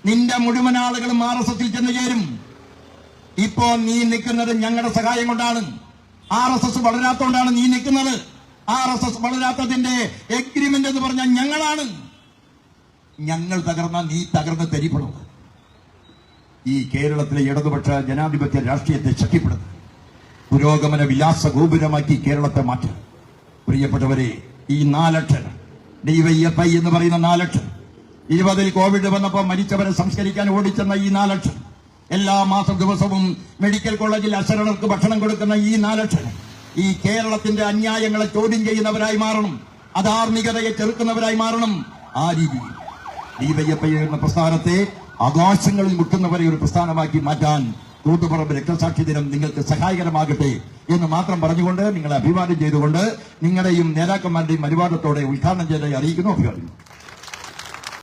നിന്റെ മുഴുവൻ ആളുകളും RSSൽ ചെന്ന് ചേരും. ഇപ്പോ നീ നിൽക്കുന്നത് ഞങ്ങളുടെ സഹായം കൊണ്ടാണ്. RSS വളരാത്തോണ്ടാണ് നീ നിൽക്കുന്നത്. RSS വളരാത്തതിന്റെ എഗ്രിമെന്റ് എന്ന് പറഞ്ഞാൽ ഞങ്ങളാണ്. ഞങ്ങൾ തകർന്ന നീ തകർന്ന് തരിപ്പെടും. ഈ കേരളത്തിലെ ഇടതുപക്ഷ ജനാധിപത്യ രാഷ്ട്രീയത്തെ ശക്തിപ്പെടുത്തും. പുരോഗമന വിലാസ ഗോപുരമാക്കി കേരളത്തെ മാറ്റും. പ്രിയപ്പെട്ടവരെ, ഈ 4 അക്ഷരം DYFI എന്ന് പറയുന്ന 4 അക്ഷരം, 20 കോവിഡ് വന്നപ്പോൾ മരിച്ചവരെ സംസ്കരിക്കാൻ ഓടിച്ചെന്ന ഈ 4 അക്ഷരം, എല്ലാ ദിവസവും മെഡിക്കൽ കോളേജിൽ അശരണർക്ക് ഭക്ഷണം കൊടുക്കുന്ന ഈ 4 അക്ഷരം ഈ കേരളത്തിന്റെ അന്യായങ്ങളെ ചോദ്യം ചെയ്യുന്നവരായി മാറണം. അധാർമികതയെ ചെറുക്കുന്നവരായി മാറണം. ആ രീതിയിൽ DYFI എന്ന പ്രസ്ഥാനത്തെ ആകാശങ്ങളിൽ മുട്ടുന്നവരെ ഒരു പ്രസ്ഥാനമാക്കി മാറ്റാൻ കൂത്തുപറമ്പ് രക്തസാക്ഷി ദിനം നിങ്ങൾക്ക് സഹായകരമാകട്ടെ എന്ന് മാത്രം പറഞ്ഞുകൊണ്ട്, നിങ്ങളെ അഭിവാദ്യം ചെയ്തുകൊണ്ട്, നിങ്ങളുടെയും നേതാക്കന്മാരുടെയും അനുവാദത്തോടെ ഉദ്ഘാടനം ചെയ്തതായി അറിയിക്കുന്നു. അഭിവാദ്യം.